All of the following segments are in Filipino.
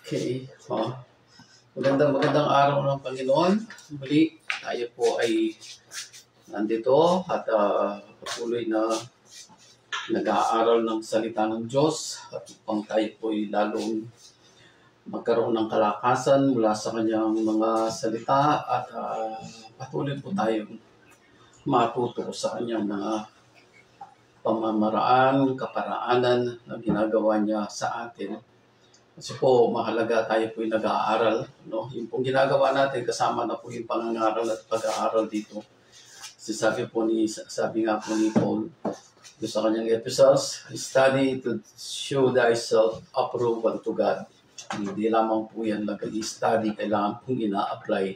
Okay. Magandang araw ng Panginoon. Muli, tayo po ay nandito at patuloy na nag-aaral ng salita ng Diyos at upang tayo po ay lalong magkaroon ng kalakasan mula sa kanyang mga salita at patuloy po tayong matuto sa kanyang mga pamamaraan, kaparaanan na ginagawa niya sa atin. Kasi po, mahalaga tayo po yung nag-aaral. No? Yung pong ginagawa natin, kasama na po yung pangangaral at pag-aaral dito. Kasi sabi nga po ni Paul, sa kanyang epistles, study to show thyself approved unto God. Hindi lamang po yan nag-study, kailangan pong ina-apply.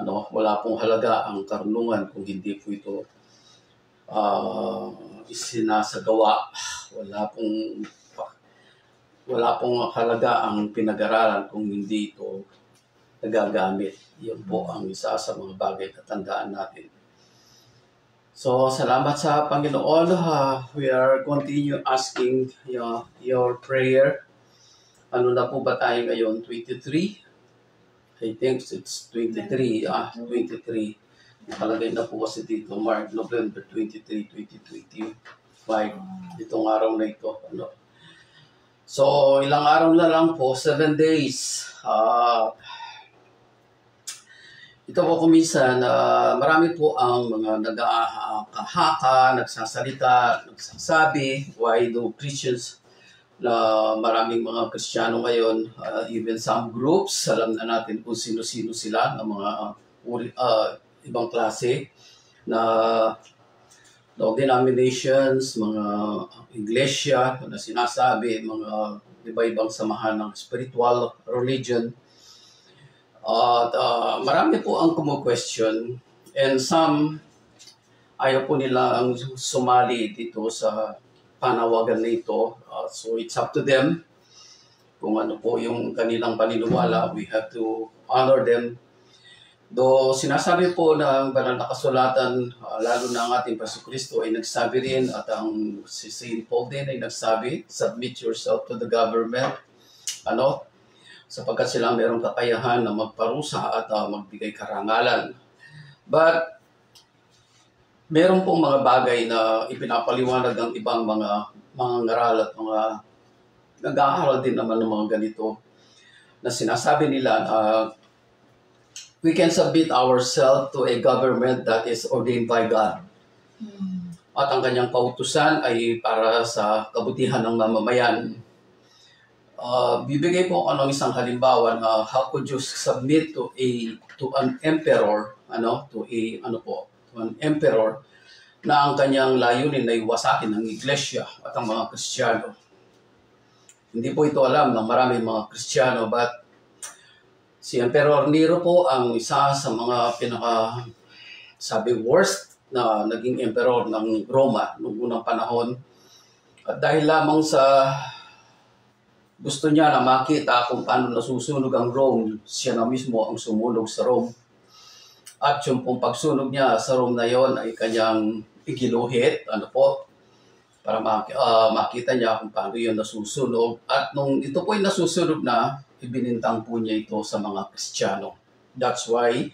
Wala pong halaga ang karunungan kung hindi po ito isinasagawa. Wala pong halaga ang pinag-aralan kung hindi ito nagagamit. Yun po ang isa sa mga bagay na tandaan natin. So, salamat sa Panginoon. We are continue asking your prayer. Ano na po ba tayo ngayon? 23? I think it's 23. 23. Nakalagay na po kasi dito, November 23, 2025. Itong araw na ito. So, ilang araw na lang po, 7 days. Ito po kuminsan, marami po ang mga nag-ahaka, nagsasalita, nagsasabi, why do Christians, na maraming mga Kristiyano ngayon, even some groups, alam na natin kung sino-sino sila, ng mga ibang klase, na denominations, mga iglesia na sinasabi, mga iba-ibang samahan ng spiritual religion. At marami po ang kumu-question and some ayaw po nila ang sumali dito sa panawagan na ito. So it's up to them kung ano po yung kanilang paniniwala. We have to honor them. Do sinasabi po ng banal na kasulatan, lalo na ang ating Pasukristo ay nagsabi rin at ang si St. Paul din ay nagsabi, submit yourself to the government, sapagkat sila mayroong kakayahan na magparusa at magbigay karangalan. But meron pong mga bagay na ipinapaliwanag ng ibang mga ngaral at mga nag-aaral din naman ng mga ganito na sinasabi nila we can submit ourselves to a government that is ordained by God. At ang kanyang pautusan ay para sa kabutihan ng mamamayan. Bibigay po ako ng isang halimbawa na how could you submit to an emperor, to an emperor na ang kanyang layunin ay wasakin ng iglesia at ang mga Kristiyano. Hindi po ito alam ng maraming mga Kristiyano, but si Emperor Nero po ang isa sa mga worst na naging emperor ng Roma noong unang panahon. At dahil lamang sa gusto niya na makita kung paano nasusunog ang Rome, siya na mismo ang sumunog sa Rome. At yung pong pagsunog niya sa Rome na yon ay kanyang igiluhit, para makita niya kung paano yun nasusunog. At nung ito po ay nasusunog na, ibinintang po niya ito sa mga Kristiyano. That's why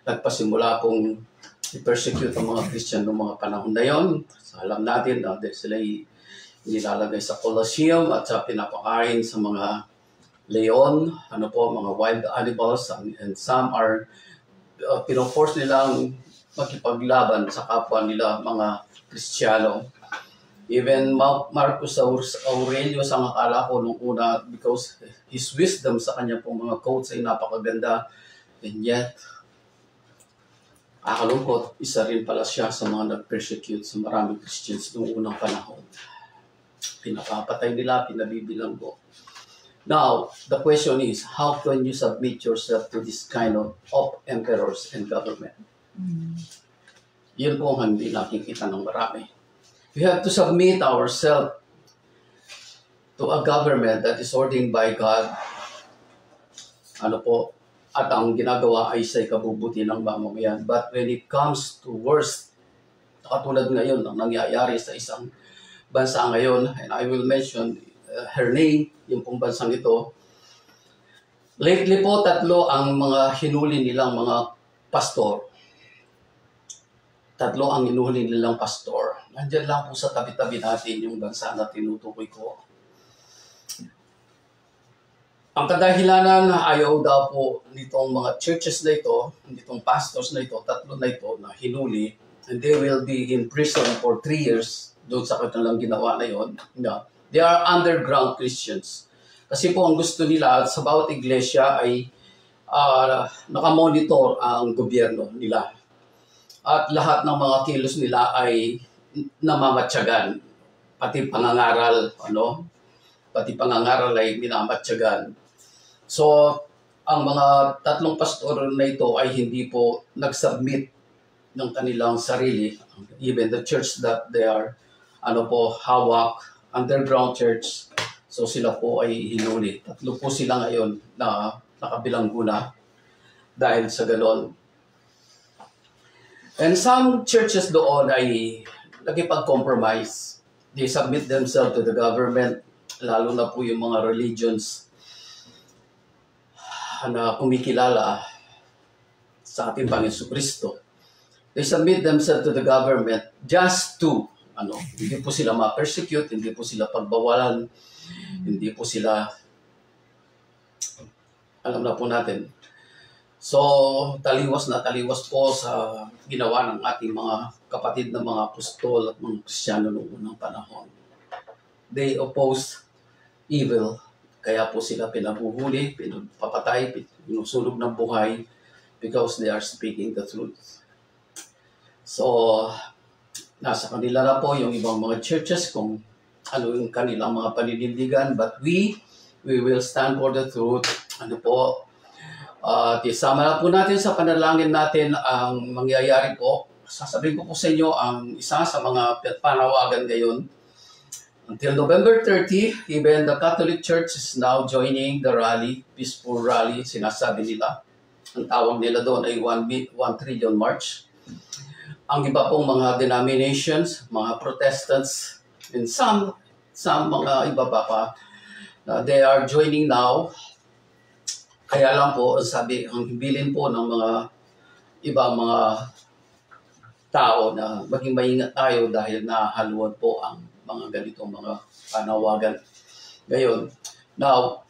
nagpasimula pong i-persecute ang mga Kristiyano noong mga panahon na yon. So, alam natin na sila nilalagay sa Colosseum at sa pinapakain sa mga leon, mga wild animals, and some are pinoforce nilang makipaglaban sa kapwa nila mga Kristiyano. Even Marcus Aurelius ang akala ko nung una, because his wisdom sa kanya pong mga quotes ay napakaganda, and yet akalungkot, isa rin pala siya sa mga nag-persecute sa maraming Christians noong unang panahon. Pinapapatay nila, pinabibilang ko. Now, the question is, how can you submit yourself to this kind of emperors and government? Yun po ang hindi nakikita ng marami. We have to submit ourselves to a government that is ordained by God. At ang ginagawa ay sa ikabubuti ng mamamayan. But when it comes to worst, katulad ngayon ang nangyayari sa isang bansa ngayon, and I will mention her name, yung pong bansang ito, Lately po, 3 ang mga hinuli nilang mga pastor. 3 ang hinuli nilang pastor. Nandiyan lang po sa tabi-tabi natin yung bansa na tinutukoy ko. Ang kadahilanan na ayaw daw po nitong mga churches na ito, nitong pastors na ito, 3 na ito na hinuli, and they will be in prison for 3 years doon sa kanilang ginawa na yun. They are underground Christians. Kasi po ang gusto nila sa bawat iglesia ay nakamonitor ang gobyerno nila. At lahat ng mga kilos nila ay namamatyagan. Pati pangangaral, pati pangangaral ay minamatyagan. So, ang mga 3 pastor na ito ay hindi po nag-submit ng kanilang sarili. Even the church that they are, hawak, underground church. So, sila po ay hinuli. 3 po sila ngayon na nakabilanggo na dahil sa ganon. And some churches doon ay nagipag-compromise. They submit themselves to the government, lalo na po yung mga religions na kumikilala sa ating Panginoon Kristo. They submit themselves to the government just to, hindi po sila ma-persecute, hindi po sila pagbawalan, hindi po sila, alam na po natin. So, taliwas po sa ginawa ng ating mga kapatid na mga apostol at mga Kristiyano noong unang panahon. They oppose evil. Kaya po sila pinabuhuli, pinapapatay, pinusulog ng buhay because they are speaking the truth. So, nasa kanila na po yung ibang mga churches kung ano yung kanilang mga paninindigan. But we will stand for the truth. Isama na po natin sa panalangin natin ang mangyayari po. Sasabihin ko po sa inyo ang isa sa mga panawagan ngayon. Until November 30, even the Catholic Church is now joining the rally, peaceful rally, sinasabi nila. Ang tawag nila doon ay 1 Trillion March. Ang iba pong mga denominations, mga Protestants, and some mga iba pa, they are joining now. Kaya lang po, sabi, ang hibilin po ng mga ibang mga tao na maging maingat tayo dahil nahaluan po ang mga ganitong mga panawagan. Ngayon, now,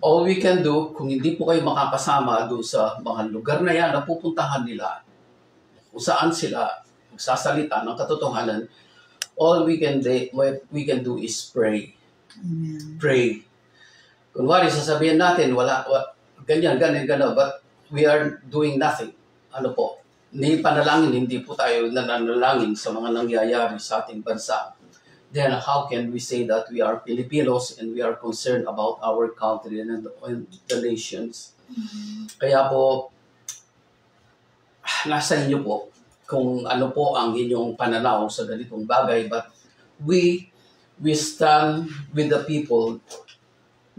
all we can do, kung hindi po kayo makakasama doon sa mga lugar na yan na pupuntahan nila, kung saan sila magsasalita ng katotohanan, all we can do is pray. Amen. Pray. Kunwari, sasabihin natin, ganyan, but we are doing nothing. Ni panalangin, hindi po tayo nananalangin sa mga nangyayari sa ating bansa. Then how can we say that we are Filipinos and we are concerned about our country and the nations? Kaya po, nasa inyo po kung ano po ang inyong pananaw sa ganitong bagay. But we stand with the people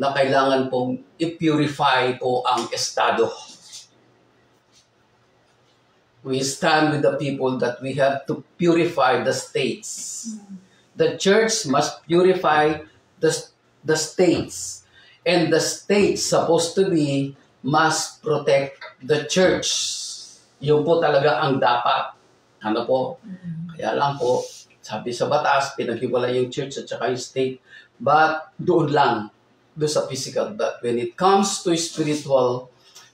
na kailangan pong i-purify po ang estado. We stand with the people that we have to purify the states. The church must purify the states. And the states supposed to be must protect the church. Yun po talaga ang dapat. Kaya lang po, sabi sa batas, pinaghiwalay yung church at saka yung state. But doon sa physical. But when it comes to spiritual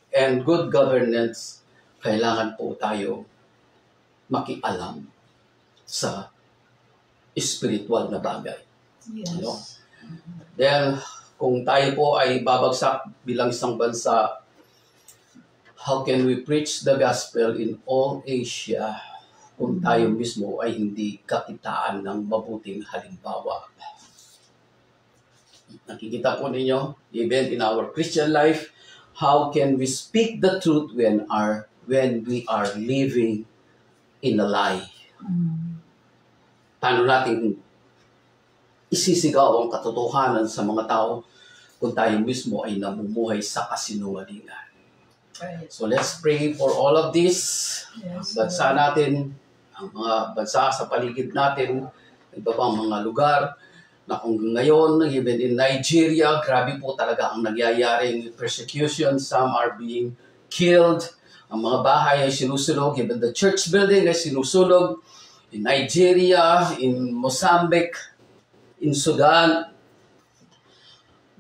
and good governance, kailangan po tayo makialam sa spiritual na bagay. Yes. Then, kung tayo po ay babagsak bilang isang bansa, how can we preach the gospel in all Asia kung tayo mismo ay hindi kakitaan ng mabuting halimbawa? Nakikita po ninyo, even in our Christian life, how can we speak the truth when we are living in a lie? Paano natin isisigaw ang katotohanan sa mga tao kung tayo mismo ay namumuhay sa kasinungalingan? Right. So let's pray for all of this. Yes. Bansa natin, ang mga bansa sa paligid natin, iba pang mga lugar, na kung ngayon, even in Nigeria, grabe po talaga ang nagyayaring persecution. Some are being killed. Ang mga bahay ay sinusunog. Even the church building ay sinusunog. In Nigeria, in Mozambique, in Sudan.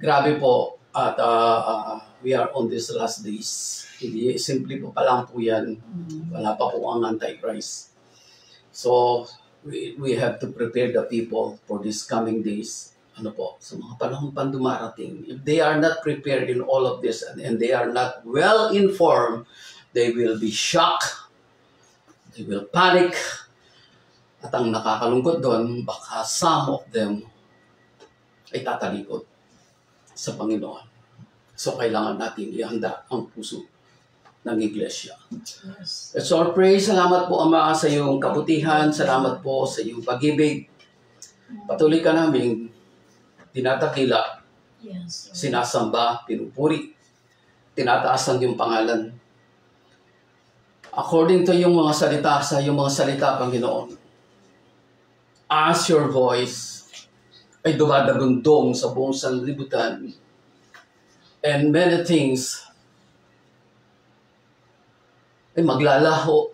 Grabe po. At we are on these last days. Hindi, simple po pa lang po yan. Wala pa po ang Antichrist. So, we have to prepare the people for these coming days. Ano po, sa mga panahon pang dumarating. If they are not prepared in all of this and they are not well informed, they will be shocked. They will panic. At ang nakakalungkot doon, baka some of them ay tatalikod sa Panginoon. So, kailangan natin ihanda ang puso ng iglesia. Yes. Let's all pray. Salamat po, Ama, sa iyong kabutihan. Salamat po sa iyong pag-ibig. Patuloy ka namin tinatakila, Yes. sinasamba, pinupuri, tinataas ang iyong pangalan. According to iyong mga salita, sa iyong mga salita, Panginoon, as your voice ay dumadagundong sa buong sanlibutan, and many things ay maglalaho.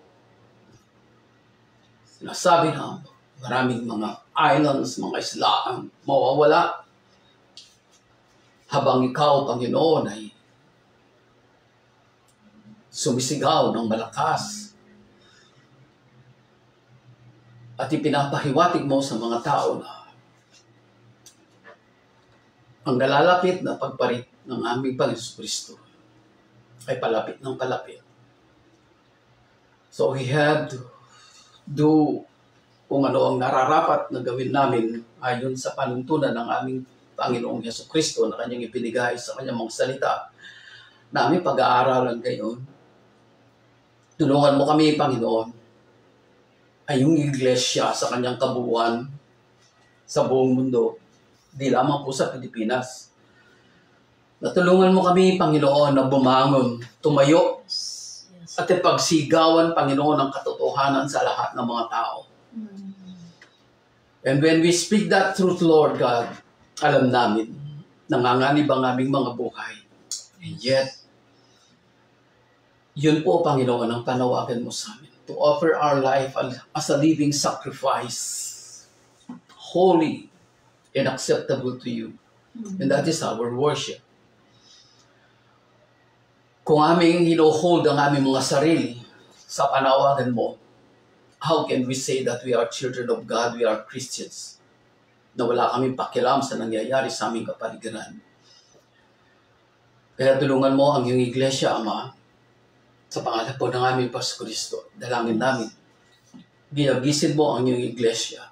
Sinasabi na maraming mga islands, mga islaan mawawala habang ikaw, Panginoon, ay sumisigaw ng malakas at ipinapahiwatig mo sa mga tao na ang nalalapit na pagparit ng aming Panginoon Kristo ay palapit ng palapit. So we have to do kung ano ang nararapat na gawin namin ayon sa panuntunan ng aming Panginoong Yesu Kristo na kanyang ipinigay sa kanyang mga salita na aming pag-aaralan ngayon. Tulungan mo kami, Panginoon, ay yung iglesia sa kanyang kabuuan sa buong mundo, di lamang po sa Pilipinas. Natulungan mo kami, Panginoon, na bumangon, tumayo, Yes. at ipagsigawan, Panginoon, ang katotohanan sa lahat ng mga tao. And when we speak that truth, Lord God, alam namin, nanganganib ang aming mga buhay. And yet, yun po, Panginoon, ang panawagan mo sa amin. To offer our life as a living sacrifice, holy and acceptable to you. And that is our worship. Kung aming hino-hold ang aming mga sarili sa panawagan mo, how can we say that we are children of God, we are Christians, na wala kaming pakialam sa nangyayari sa aming kapaligiran? Kaya tulungan mo ang iyong iglesia, Ama, sa pangalan po ng aming Pasko Kristo. Dalangin namin, ginagisin mo ang iyong iglesia.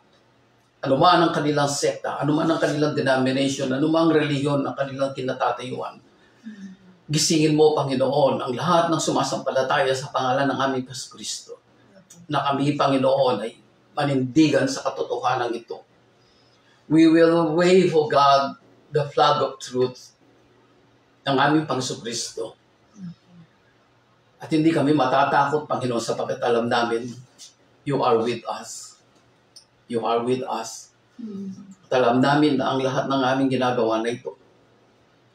Ano man ang kanilang sekta, ano man ang kanilang denomination, ano man ang reliyon ang kanilang kinatatayuan, gisingin mo, Panginoon, ang lahat ng sumasampalataya sa pangalan ng aming Pasko Kristo, na kami, Panginoon, ay manindigan sa katotohanan ito. We will wave, O God, the flag of truth ng aming Panginoon Kristo. At hindi kami matatakot, Panginoon, sapagkat alam namin, you are with us. You are with us. At alam namin na ang lahat ng aming ginagawa na ito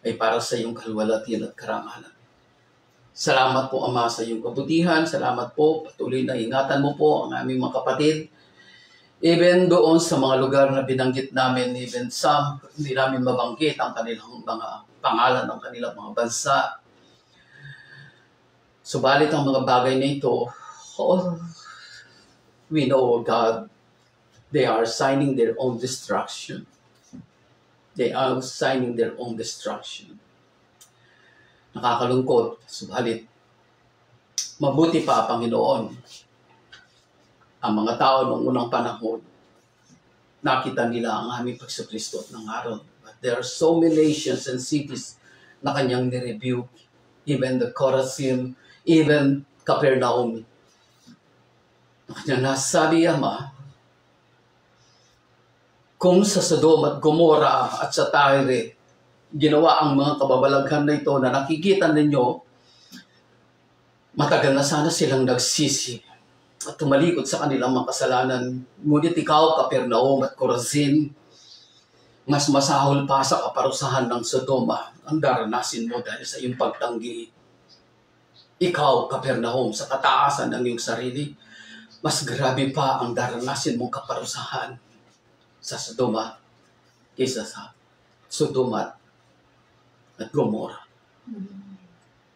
ay para sa iyong kaluwalhatian at karangalan. Salamat po, Ama, sa iyong kabutihan. Salamat po. Patuloy na ingatan mo po ang aming mga kapatid. Even doon sa mga lugar na binanggit namin, even some, hindi namin mabanggit ang kanilang mga pangalan ng kanilang mga bansa. Subalit ang mga bagay na ito, we know, God, they are signing their own destruction. They are signing their own destruction. Nakakalungkot, subalit mabuti pa, Panginoon, ang mga tao noong unang panahon, nakita nila ang aming Pagso-Kristo at nangaral. But there are so many nations and cities na kanyang nirebuke, even the Chorazin, even Capernaum. Na kanyang nasabi, Ama, kung sa Sodom at Gomorrah at sa Tyre, ginawa ang mga kababalaghan na ito na nakikita ninyo, matagal na sana silang nagsisi at tumalikod sa kanilang mga kasalanan. Ngunit ikaw, Capernaum at Chorazin, Mas masahol pa sa kaparusahan ng Sodoma ang daranasin mo dahil sa iyong pagtanggi. Ikaw, Capernaum, sa kataasan ng iyong sarili, mas grabe pa ang daranasin mong kaparusahan sa Sodoma kaysa sa Sodoma at Gomorrah.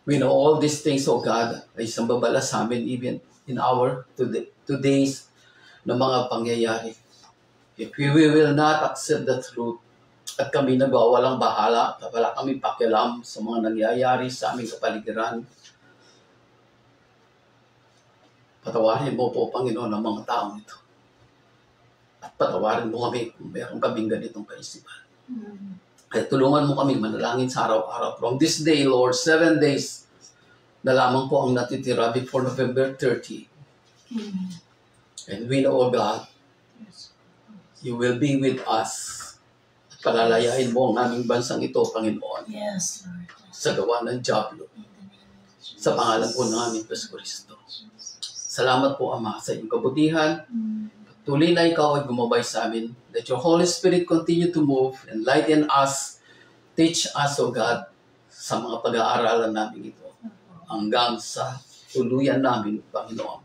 We know all these things, O God, ay isang babala sa amin even in our today's na mga pangyayari. If we will not accept the truth at kami nagwawalang bahala, wala kami pakialam sa mga nangyayari sa aming kapaligiran, patawarin mo po, Panginoon, ang mga taong ito. At patawarin mo kami kung meron kaming ganitong kaisipan. Kaya tulungan mo kami manalangin sa araw-araw. From this day, Lord, 7 days na lamang po ang natitira before November 30. And we know, O God, you will be with us. At palalayain mo ang aming bansang ito, Panginoon. Yes, Lord. Sa gawa ng Diablo. Sa pangalan po ng aming Kristo. Salamat po, Ama, sa iyong kabutihan. Tuloy na ikaw ay gumabay sa amin. Let your Holy Spirit continue to move, enlighten us, teach us, O God, sa mga pag-aaralan namin ito. Hanggang sa tuluyan namin, Panginoon.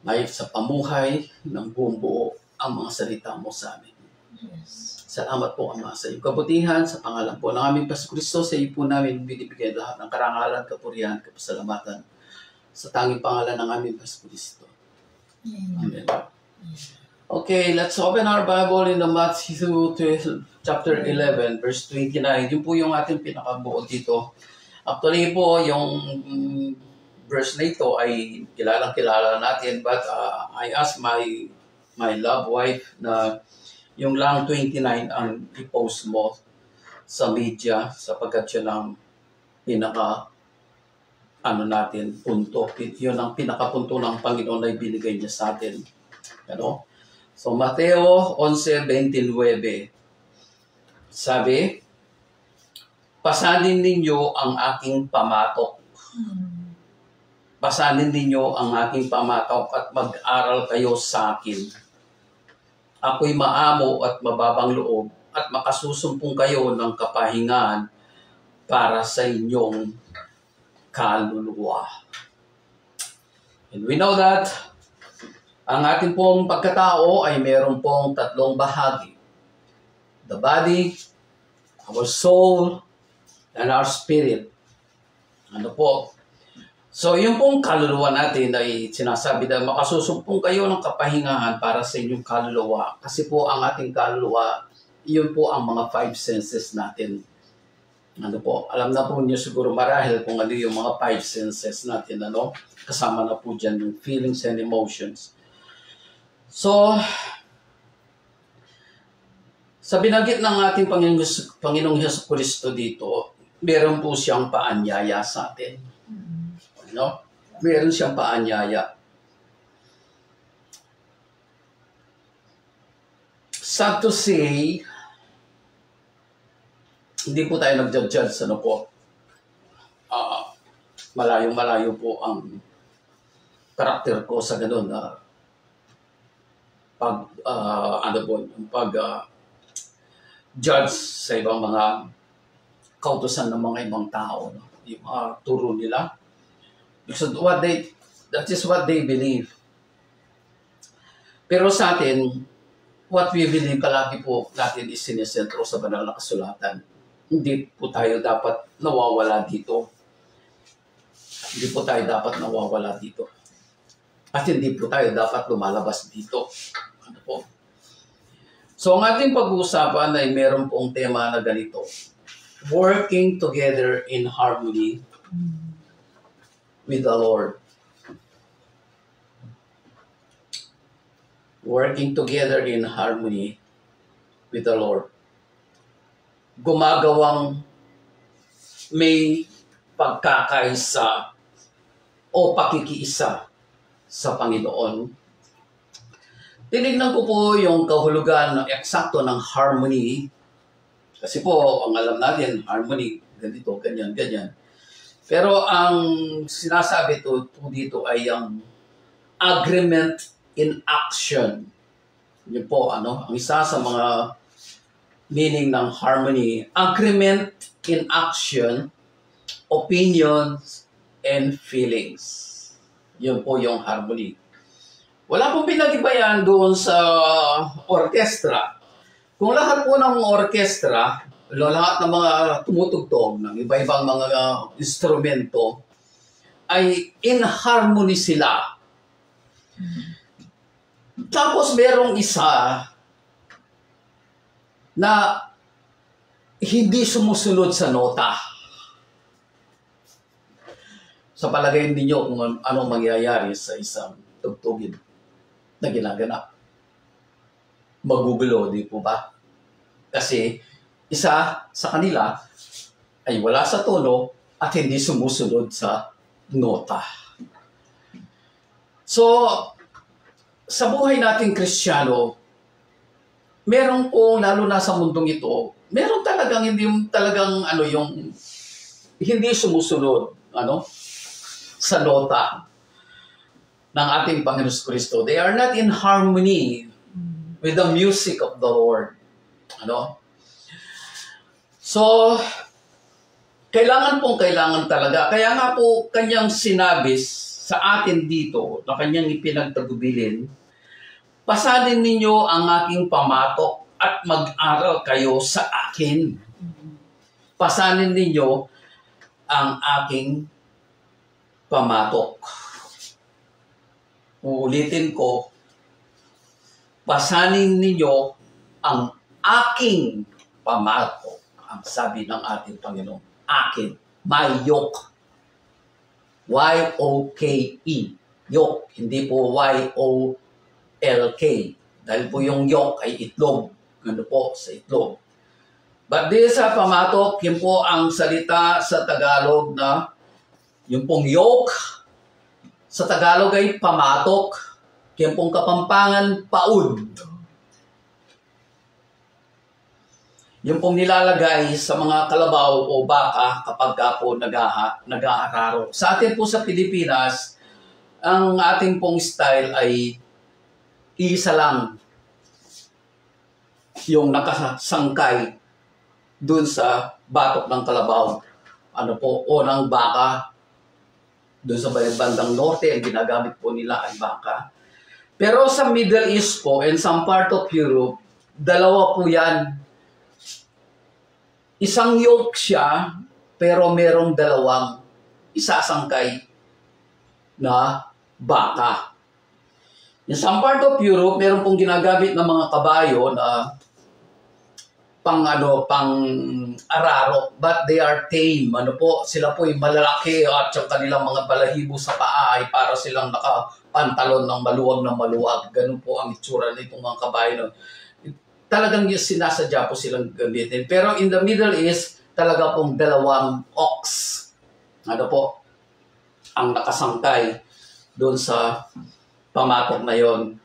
May sa pamuhay ng buong buo ang mga salita mo sa amin. Yes. Salamat po, Ama, sa iyong kabutihan, sa pangalan po ng aming Kristo, sa iyo po namin binibigay lahat ng karangalan, kapurihan, kapasalamatan sa tanging pangalan ng aming Kristo. Amen. Okay, let's open our Bible in the Matthew chapter 11, verse 29. Yun po yung ating pinakabuo dito. Actually po, yung verse na ito ay kilalang-kilala natin, but I asked my love wife na yung lang 29 ang i-post mo sa media sapagkat yun ang punto. Yun ang pinakapunto ng Panginoon na ibinigay niya sa atin. Ano? So, Mateo 11:29. Sabi, pasanin ninyo ang aking pamatok. Pasanin ninyo ang aking pamatok at mag-aral kayo sa akin. Ako'y maamo at mababang loob at makasusumpong kayo ng kapahingahan para sa inyong kaluluwa. And we know that ang ating pong pagkatao ay mayroon pong tatlong bahagi. The body, our soul, and our spirit. Ano po? So, yung pong kaluluwa natin ay sinasabi na makasusumpong kayo ng kapahingahan para sa inyong kaluluwa. Kasi po ang ating kaluluwa, yun po ang mga 5 senses natin. Ano po? Alam na po niyo siguro marahil kung ano yung mga 5 senses natin. Ano? Kasama na po dyan yung feelings and emotions. So, sa binanggit ng ating Panginoong Jesucristo dito, meron po siyang paanyaya sa atin. No? Meron siyang paanyaya. Sad to say, hindi po tayo nag-judge, ano po. Malayo-malayo po ang karakter ko sa ganun na judge sa ibang mga kautusan ng mga ibang tao, no? Yung mga turo nila. Because that is what they believe. Pero sa atin, what we believe palagi po natin is sinesentro sa banal na kasulatan. Hindi po tayo dapat nawawala dito. Hindi po tayo dapat nawawala dito. At hindi po tayo dapat lumalabas dito. Ano po? So, ang ating pag-uusapan ay meron pong tema na ganito. Working together in harmony with the Lord. Working together in harmony with the Lord. Gumagawang may pagkakaisa o pakikiisa sa Panginoon. Tinignan ko po yung kahulugan ng eksakto ng harmony. Kasi po, ang alam natin, harmony, ganito, ganyan, ganyan. Pero ang sinasabi to dito ay ang agreement in action. Yun po, ang isa sa mga meaning ng harmony. Agreement in action, opinions, and feelings. Yun po yung harmony. Wala pong pinag-ibayan doon sa orkestra. Kung lahat po ng orkestra, lahat ng mga tumutugtog ng iba-ibang mga instrumento, ay in harmony sila. Tapos merong isa na hindi sumusunod sa nota. Sa palagay ninyo kung anong mangyayari sa isang tugtugin na ginaganap. Magugulo, di po ba? Kasi isa sa kanila ay wala sa tono at hindi sumusunod sa nota. So, sa buhay nating Kristiyano, meron po, lalo na sa mundong ito, meron talagang yung hindi sumusunod, sa nota ng ating Panginoon Kristo. They are not in harmony with the music of the Lord. So, kailangan talaga. Kaya nga po kanyang sinabi sa atin dito na kanyang ipinagtagubilin, pasanin ninyo ang aking pamatok at mag-aral kayo sa akin. Pasanin ninyo ang aking pamatok. Uulitin ko, pasanin ninyo ang aking pamatok. Ang sabi ng ating Panginoon, akin, my yoke. Y-O-K-E. Yoke, hindi po Y-O-L-K. Dahil po yung yoke ay itlog. Sa itlog. But this sa pamatok, yun po ang salita sa Tagalog na yung pong yoke, sa Tagalog ay pamatok, yung pong Kapampangan, paud. Yung pong nilalagay sa mga kalabaw o baka kapag po nag-aararo. Sa atin po sa Pilipinas, ang ating pong style ay isa lang yung nakasangkay dun sa batok ng kalabaw. O ng baka. Doon sa bandang norte, ang ginagamit po nila ay baka. Pero sa Middle East po and some part of Europe, dalawa po yan. Isang yoke siya, pero merong dalawang isasangkay na baka. In some part of Europe, meron pong ginagamit ng mga kabayo na pang araro, but they are tame. Sila po ay malalaki at yung kanilang mga balahibo sa paa ay para silang nakapantalon ng maluwag. Ganun po ang itsura nitong mga kabayo. Talagang sinasadya po silang gamitin. Pero in the Middle East, talaga pong dalawang ox. Ang nakasangkay doon sa pamatok na yon.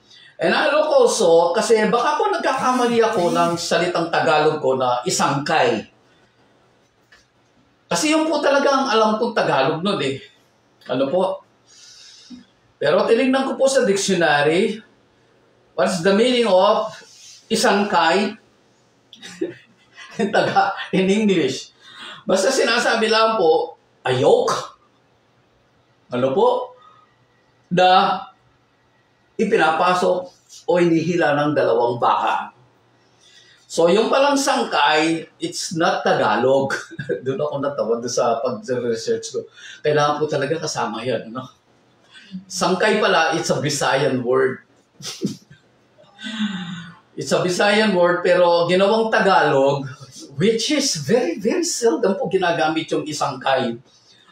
And also, kasi baka po nagkakamali ako ng salitang Tagalog ko na isangkay. Kasi yun po talaga ang alam kong Tagalog nun eh. Pero tinignan ko po sa dictionary, what's the meaning of isangkay in English? Basta sinasabi lang po, a yoke. Na ipinapasok o inihila ng dalawang baka. So, yung palang sangkay, it's not Tagalog. Doon ako natawa sa pag-research ko. Kailangan po talaga kasama yan. Sangkay pala, it's a Visayan word. It's a Visayan word, pero ginawang Tagalog, which is very, very seldom po ginagamit yung isangkay.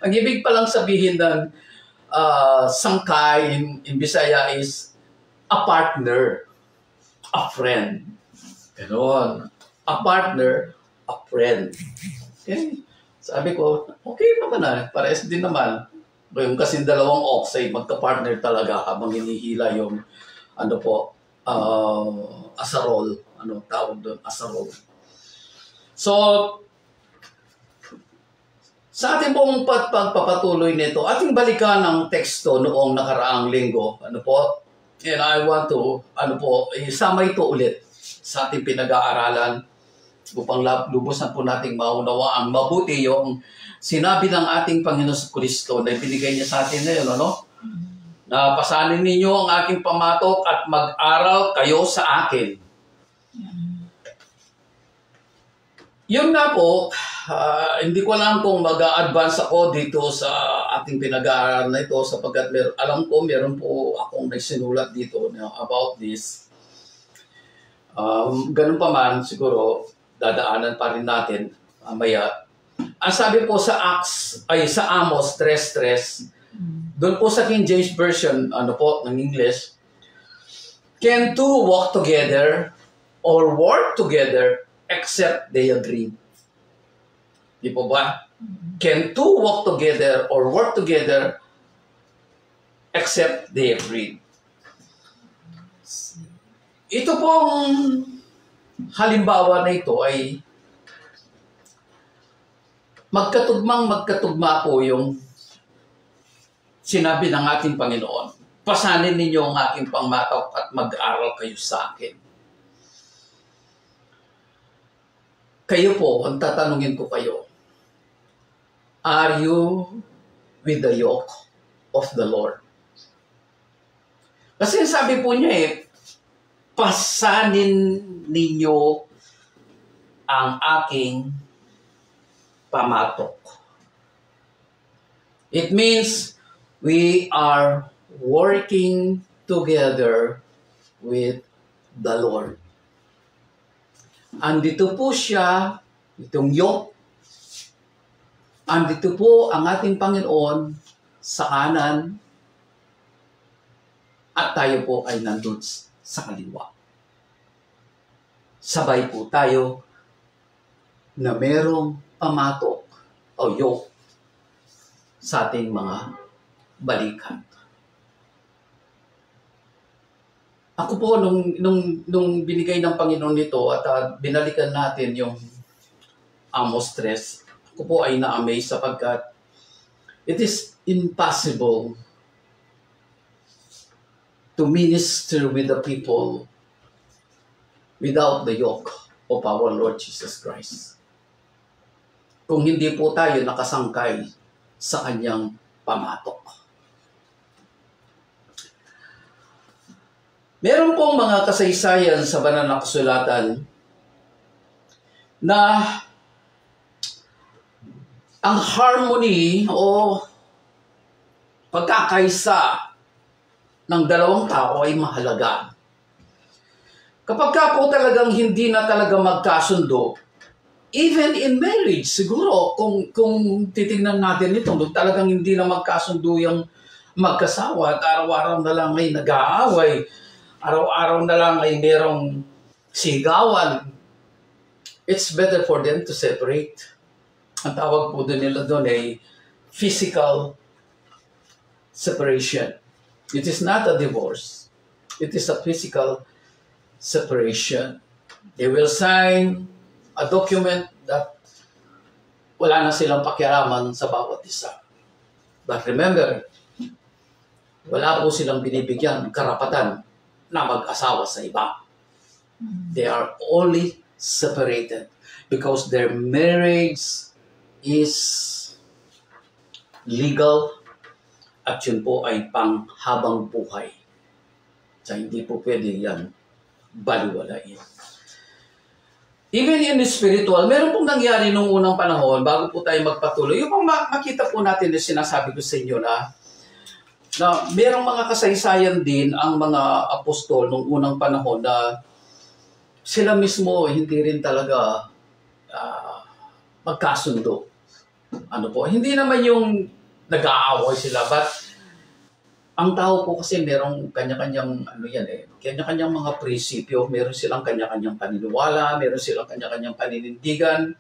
Ang ibig palang sabihin ng sangkay in Bisaya is a partner, a friend. Ganon. A partner, a friend. Okay? Sabi ko, okay naman pares din naman. Yung kasing dalawang ox ay magka-partner talaga habang hinihila yung asarol. Tawag doon? Asarol. So, sa ating pong pagpapatuloy nito, ating balikan ang teksto noong nakaraang linggo. And I want to, isama ito ulit sa ating pinag-aaralan. upang lubusan po nating maunawaang mabuti yung sinabi ng ating Panginoon Kristo na ibinigay niya sa atin ngayon, ano? Na pasanin ninyo ang aking pamatok at mag-aral kayo sa akin. Yun nga po, hindi ko alam kung mag-a-advance ako dito sa ating pinag-aaral na ito sapagkat alam ko meron po akong nagsinulat dito about this. Ganun pa man, siguro, dadaanan pa rin natin mamaya. Ang sabi po sa sa Amos 3:3, doon po sa King James Version, ano po, ng English, can two walk together or work together except they agree? Di po ba? Can two walk together or work together except they agree? Ito pong halimbawa na ito ay magkatugma po yung sinabi ng ating Panginoon. Pasanin ninyo ang aking pangmatok at mag-aral kayo sa akin. Kayo po, ang tatanungin ko kayo, are you with the yoke of the Lord? Kasi sabi po niya pasanin ninyo ang aking pamatok. It means we are working together with the Lord. Andito po siya, itong yoke. Andito po ang ating Panginoon sa kanan at tayo po ay nandun sa kaliwa. Sabay po tayo na merong pamatok o yoke sa ating mga balikat. Ako po, nung binigay ng Panginoon nito at binalikan natin yung Amos 3, ako po ay na-amaze sapagkat it is impossible to minister with the people without the yoke of our Lord Jesus Christ. Kung hindi po tayo nakasangkay sa kanyang pamatok. Meron pong mga kasaysayan sa banal na kasulatan na ang harmony o pagkakaisa ng dalawang tao ay mahalaga. Kapag ka po talagang hindi na talaga magkasundo, even in marriage, siguro, kung titingnan natin ito, talagang hindi na magkasundo yung magkasawa at araw-araw na lang ay nag-aaway, araw-araw na lang ay merong sigawan, it's better for them to separate. Ang tawag po nila doon ay physical separation. It is not a divorce. It is a physical separation. They will sign a document that wala na silang pakialaman sa bawat isa. But remember, wala po silang binibigyan karapatan na mag-asawa sa iba. They are only separated because their marriage is legal at yun po ay panghabang buhay. So, hindi po pwede yan baliwalain. Even in the spiritual, meron pong nangyari nung unang panahon, bago po tayo magpatuloy, yung makita po natin na sinasabi ko sa inyo na merong mga kasaysayan din ang mga apostol nung unang panahon na sila mismo hindi rin talaga magkasundo. Ano po, hindi naman yung nag-aaway sila, but ang tao po kasi merong kanya-kanyang kanya-kanyang mga prinsipyo, meron silang kanya-kanyang paniniwala, meron silang kanya-kanyang paninindigan.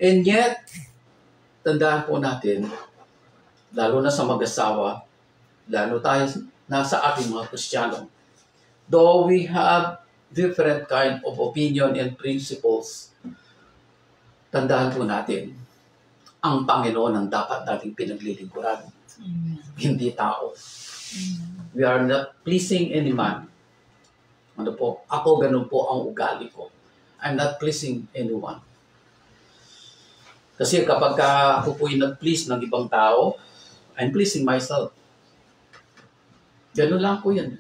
And yet, tandaan po natin, lalo na sa mag-asawa, lalo tayo nasa ating mga Kristiyano, though we have different kind of opinion and principles, tandaan po natin, ang Panginoon ang dapat nating pinaglilingkuran. Hindi tao. We are not pleasing any man. Ano po? Ako ganun po ang ugali ko. I'm not pleasing anyone. Kasi kapag ako po'y nag-please ng ibang tao, I'm pleasing myself. Ganun lang po yan.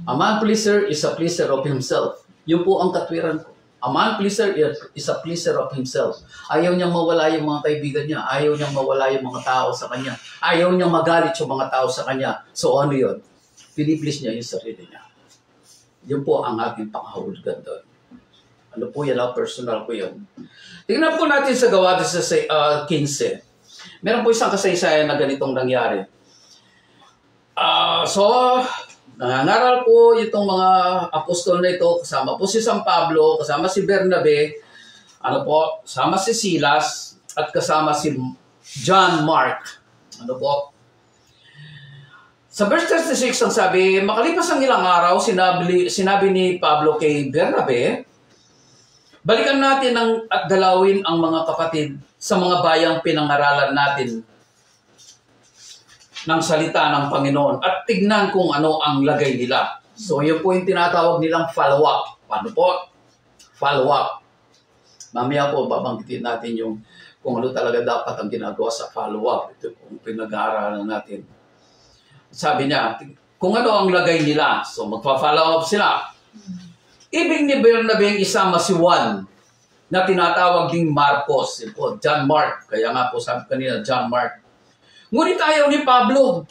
A man pleaser is a pleaser of himself. Yun po ang katwiran ko. A man pleaser is a pleaser of himself. Ayaw niyang mawala yung mga kaibigan niya. Ayaw niyang mawala yung mga tao sa kanya. Ayaw niyang magalit yung mga tao sa kanya. So ano yun? Piniplease niya yung sarili niya. Yun po ang aking pangahulugan doon. Ano po yan? Personal ko yun. Tingnan po natin sa Gawa 15. Meron po isang kasaysayan na ganitong nangyari. Nangangaral po itong mga apostol na ito, kasama po si San Pablo, kasama si Bernabe, kasama si Silas, at kasama si John Mark. Sa verse 36 ang sabi, makalipas ang ilang araw, sinabi ni Pablo kay Bernabe, balikan natin at dalawin ang mga kapatid sa mga bayang pinangaralan natin ng salita ng Panginoon at tignan kung ano ang lagay nila. So, yun po yung tinatawag nilang follow-up. Paano po? Follow-up. Mamaya po, babanggitin natin yung kung ano talaga dapat ang ginagawa sa follow-up. Ito kung pinag-aaralan natin. Sabi niya, kung ano ang lagay nila. So, magpa-follow up sila. Ibig ni Bernabe isama si Juan na tinatawag ding Marcos. Yun po, John Mark. Kaya nga po sabi kanina, John Mark. Ngunit ayaw ni Pablo.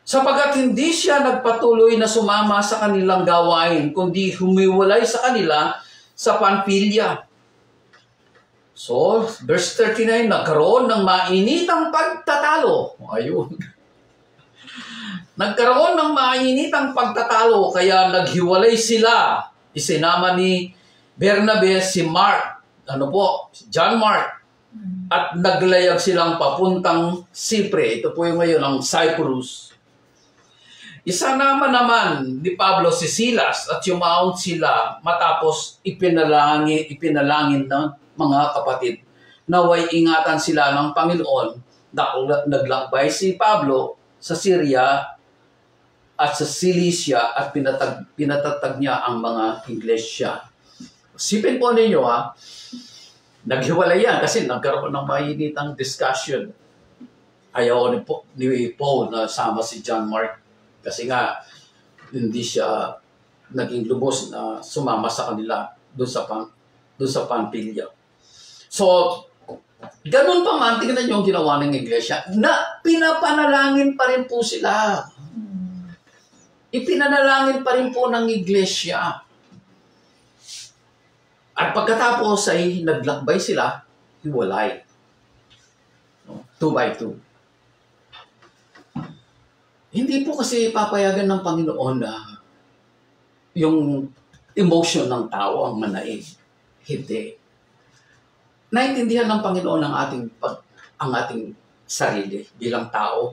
Sapagat hindi siya nagpatuloy na sumama sa kanilang gawain, kundi humiwalay sa kanila sa Pampilya. So, verse 39, nagkaroon ng mainitang pagtatalo. Ayun. Nagkaroon ng mainitang pagtatalo, kaya naghiwalay sila. Isinama ni Bernabe si Mark, John Mark, at naglayag silang papuntang Sipre. Ito po yung ngayon ang Cyprus. Isanama naman ni Pablo si Silas at yumaon sila matapos ipinalangin ng mga kapatid. Naway ingatan sila ng Panginoon. Naglakbay si Pablo sa Syria at sa Cilicia at pinatatag niya ang mga iglesia. Sipin po ninyo naghiwalay yan kasi nagkaroon ng mainitang discussion. Ayaw ni Paul na sama si John Mark kasi nga hindi siya naging lubos na sumama sa kanila doon sa Pampilya. So, ganun pa man, tingnan niyo ang ginawa ng iglesia na pinapanalangin pa rin po sila. Ipinanalangin pa rin po ng iglesia. At pagkatapos ay naglakbay sila, hiwalay. 2 by 2. Hindi po kasi papayagan ng Panginoon na yung emotion ng tao ang manaig. Hindi. Naintindihan ng Panginoon ang ating sarili bilang tao.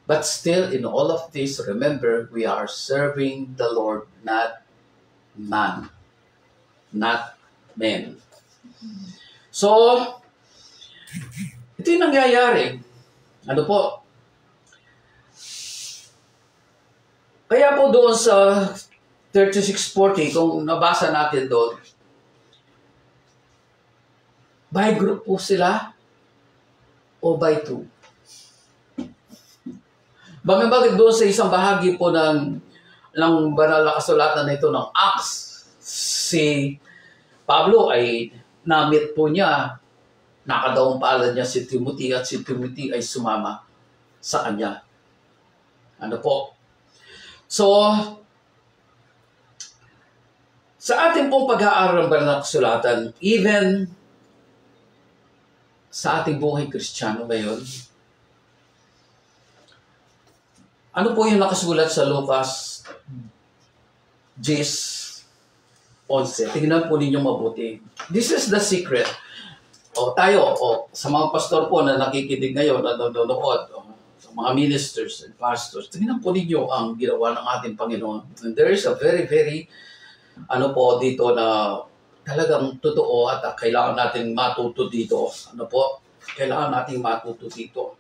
But still, in all of this, remember, we are serving the Lord, not man. Not men. So, ito yung nangyayari. Kaya po doon sa 36:40, kung nabasa natin doon, by group po sila o by two? Bakit doon sa isang bahagi po ng banal na kasulatan na ito ng Acts, si Pablo ay namit po niya, nakadawang palad niya si Timothy at si Timothy ay sumama sa kanya. So, sa ating pong pag-aaral ng banal na kasulatan, even sa ating buhay Kristiyano ngayon, ano po yung nakasulat sa Lucas 10:11? Tingnan po ninyo mabuti. This is the secret. Sa mga pastor po na nakikinig ngayon, nanonood, sa mga ministers and pastors, tingnan po ninyo ang ginawa ng ating Panginoon. And there is a very, very, dito na talagang totoo at kailangan natin matuto dito. Kailangan natin matuto dito.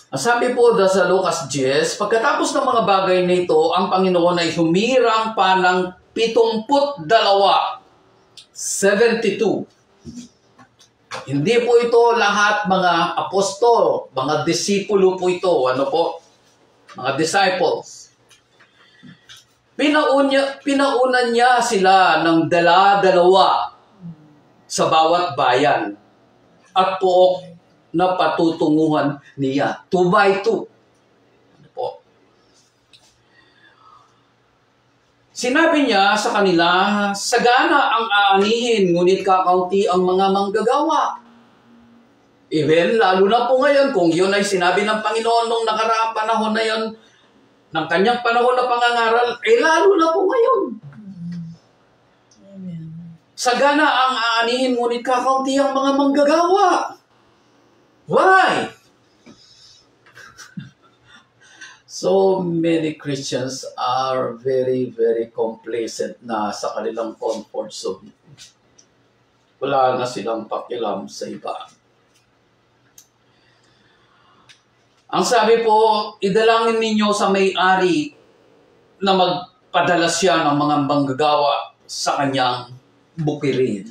Ang sabi po sa Lucas 10, pagkatapos ng mga bagay nito, ang Panginoon ay humirang pa ng 72. Hindi po ito lahat mga apostol, mga disipulo po ito. Ano po? Mga disciples. Pinaunan niya sila ng dala-dalawa sa bawat bayan at pook na patutunguhan niya. 2 by 2. Ano po? Sinabi niya sa kanila, sagana ang aanihin, ngunit kakaunti ang mga manggagawa. Even, lalo na po ngayon, kung yun ay sinabi ng Panginoon nung nakaraang panahon na yun, ng kanyang panahon na pangangaral, lalo na po ngayon. Amen. Sagana ang aanihin, ngunit kakaunti ang mga manggagawa. Why? So many Christians are very, very complacent na sa kanilang comfort zone. Wala na silang pakialam sa iba. Ang sabi po, idalangin ninyo sa may-ari na magpadala siya ng mga manggagawa sa kanyang bukirin.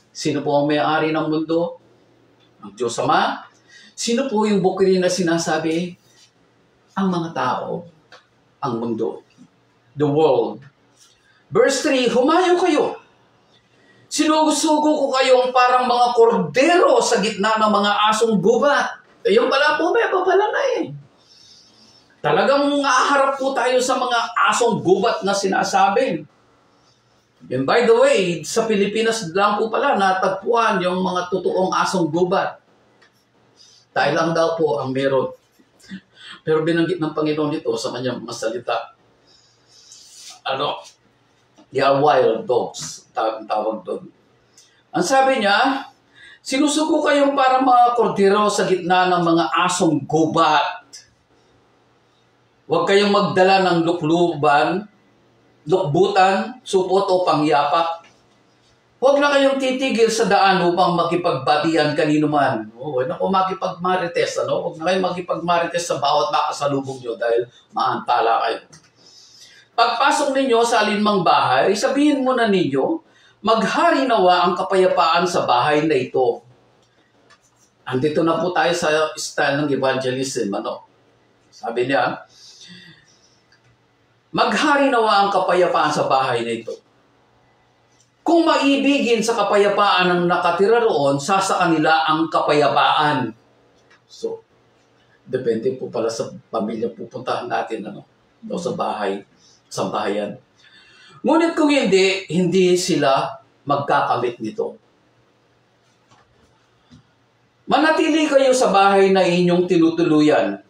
Sino po ang may-ari ng mundo? Ang Diyos Ama. Sino po yung bukirin na sinasabi? Ang mga tao, ang mundo, the world. Verse 3, humayo kayo. Sinusugo ko kayong parang mga kordero sa gitna ng mga asong gubat. Yung pala po, may papala na eh. Talagang aharap po tayo sa mga asong gubat na sinasabi. And by the way, sa Pilipinas lang po pala natagpuan yung mga totoong asong gubat. Tayo lang daw po ang meron. Pero binanggit ng Panginoon ito sa kanyang mga salita. They are wild dogs, tawag doon. Ang sabi niya, sinusuko kayong parang mga kordero sa gitna ng mga asong gubat. Huwag kayong magdala ng lukbutan, supot o pangyapak. Huwag na kayong titigil sa daan upang makipagbatian kanino man. Huwag na kayong makipagmarites. Huwag na kayong makipagmarites sa bawat makasalubong nyo dahil maantala kayo. Pagpasok ninyo sa alinmang bahay, sabihin muna ninyo, maghari nawa ang kapayapaan sa bahay na ito. Andito na po tayo sa style ng evangelism. Sabi niya, maghari nawa ang kapayapaan sa bahay na ito. Kung maibigin sa kapayapaan ang nakatira roon, sasa kanila ang kapayapaan. So, depende po pala sa pamilya pupuntahan natin, o sa bahay, sa bahayan. Ngunit kung hindi sila magkakamit nito. Manatili kayo sa bahay na inyong tinutuluyan.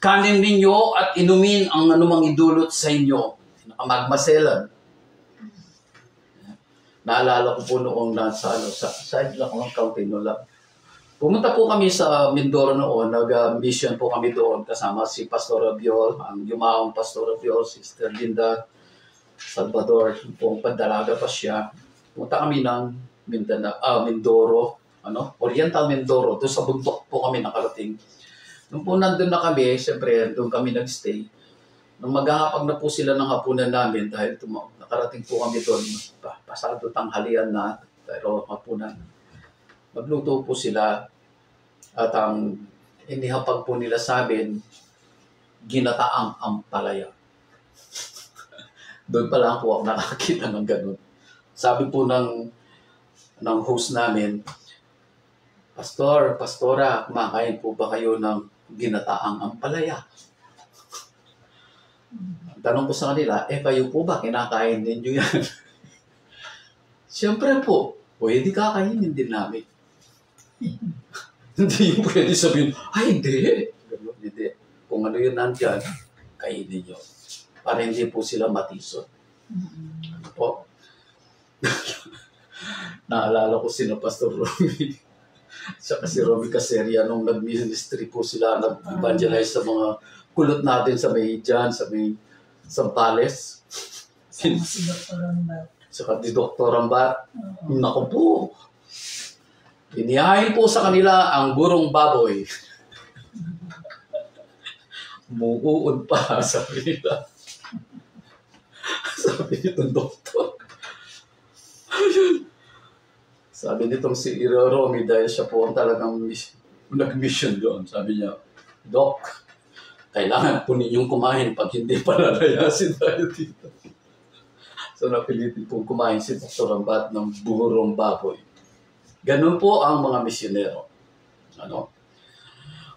Kanin ninyo at inumin ang anumang idulot sa inyo. Magmaselan. Naalala ko po noong nasa side lang ng Cautinola. Pumunta po kami sa Mindoro noon, nag-mission po kami doon kasama si Pastor Abiol, ang yumaong Pastor Abiol, Sister Linda Salvador, po padalaga pa siya. Pumunta kami ng Mindoro, Oriental Mindoro, doon sa bundok po kami nakarating. Nung po nandun na kami, siyempre doon kami nagstay. Nung maghahapag na po sila ng hapunan namin dahil nakarating po kami doon, pasado tanghalian na, pero hapunan. Magluto po sila at ang inihapag po nila sa amin, ginataang ampalaya. Doon pa lang po ako nakakita ng ganun. Sabi po ng host namin, Pastora, kumakain po ba kayo ng ginataang ampalaya? Tanong ko sa kanila, kayo po ba kinakain ninyo yan? Siyempre po, pwede kakainin din namin. Hindi yung pwede sabihin, hindi. Hindi. Kung ano yun nandyan, kainin nyo. Para hindi po sila matisod. Ano po? Naalala ko sina Pastor Romy. Saka si Romy Caseria nung nag-ministry po sila, nag-evangelize sa mga kulot natin sa may dyan, sa may Sampales. Si Dr. Rambat. Saka si Dr. Rambat. Naku po. Inihain po sa kanila ang burong baboy. Muuun pa, sabi nila. Sabi nitong doktor. Sabi nitong si Romy, dahil siya po ang talagang nag-mission doon. Sabi niya, Doc, kailangan po ninyong kumain pag hindi palalayasin tayo dito. So napilitin pong kumain si Dr. Rambat ng burong baboy. Ganun po ang mga misyonero. Ano?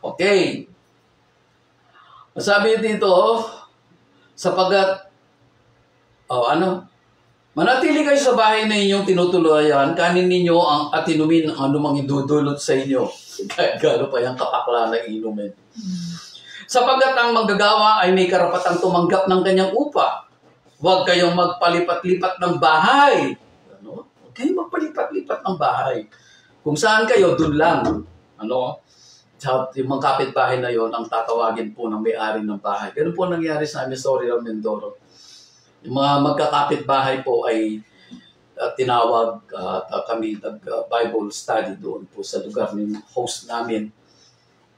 Okay. Sabi dito, sapagat, manatili kayo sa bahay na inyong tinutuluyan, kanin ninyo at inumin ang anumang idudulot sa inyo. Kahit gano'n pa yung kapakla na inumin. Sapagat ang manggagawa ay may karapatang tumanggap ng kanyang upa. Huwag kayong magpalipat-lipat ng bahay. Ano? Huwag kayong magpalipat-lipat ng bahay. Kung saan kayo, dun lang. Ano? Yung mga kapitbahay na yon ang tatawagin po ng may-ari ng bahay. Ganun po nangyari sa amin sa Oriol Mindoro. Yung mga magkakapitbahay po ay tinawag kami nag-Bible study doon po sa lugar ng host namin.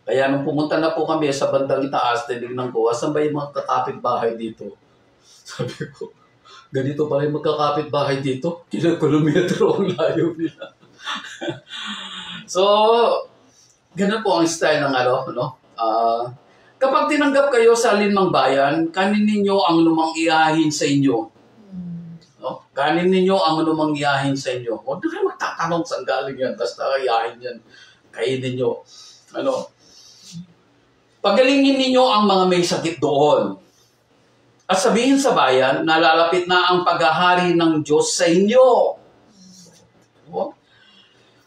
Kaya nung pumunta na po kami sa bandang itaas, tinignan ko, asan ba yung mga kakapitbahay dito? Sabi ko, ganito ba yung magkakapitbahay dito? Kilometro ang layo nila. So, ganun po ang style ng kapag tinanggap kayo sa alinmang bayan, kanin ninyo ang lumang iyahin sa inyo. No? Kanin ninyo ang lumang iyahin sa inyo. Huwag na kayo magtatanong saan galing yan, basta iyahin yan. Kainin nyo. Pagalingin ninyo ang mga may sakit doon. At sabihin sa bayan, nalalapit na ang paghahari ng Diyos sa inyo.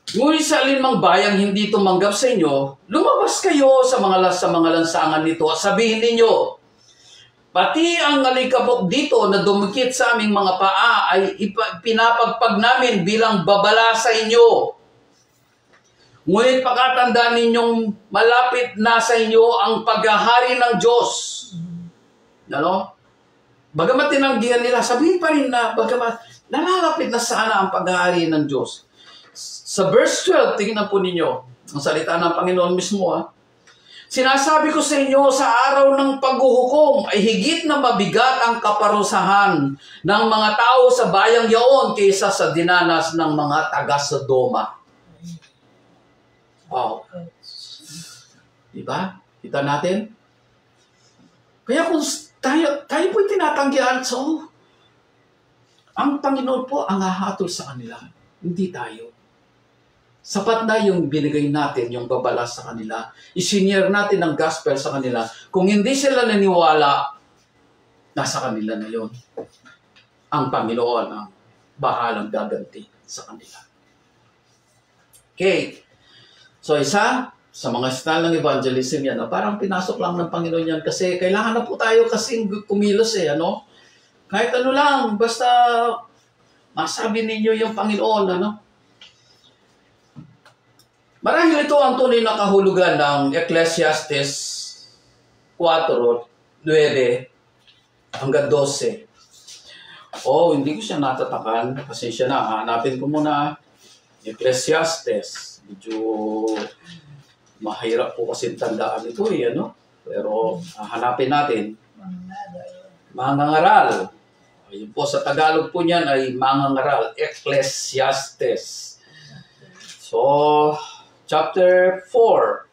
Ngunit sa alinmang bayang hindi tumanggap sa inyo, lumabas kayo sa mga lansangan nito at sabihin ninyo, pati ang alikabok dito na dumikit sa aming mga paa ay pinapagpag namin bilang babala sa inyo. Ngunit pakatandaan ninyong malapit na sa inyo ang paghahari ng Diyos. Ano? Bagamat tinanggihan nila, sabihin pa rin na bagamat nalalapit na sana ang paghahari ng Diyos. Sa verse 12, tingnan po ninyo, ang salita ng Panginoon mismo. Sinasabi ko sa inyo, sa araw ng paghuhukom ay higit na mabigat ang kaparusahan ng mga tao sa bayang yaon kaysa sa dinanas ng mga taga-Sodoma. Wow. Diba? Kita natin? Kaya kung tayo po'y tinatanggihan, so, ang Panginoon po ang hahatol sa kanila, hindi tayo. Sapat na yung binigay natin, yung babala sa kanila. Isinyer natin ang gospel sa kanila. Kung hindi sila naniwala, nasa kanila na yun. Ang Panginoon ang bahalang gaganti sa kanila. Okay. So isa, sa mga style ng evangelism yan, parang pinasok lang ng Panginoon yan kasi kailangan na po tayo kasing kumilos ano? Kahit ano lang, basta masabi ninyo yung Panginoon, Marahil ito ang tunay na kahulugan ng Ecclesiastes 4:9 hanggang 12. Hindi ko siya natatakan. Pasensya na. Hanapin ko muna Ecclesiastes. Medyo mahirap po kasi tandaan ito Pero hanapin natin. Mangangaral. Ayun po sa Tagalog po niyan ay mangangaral. Ecclesiastes. So, Chapter 4.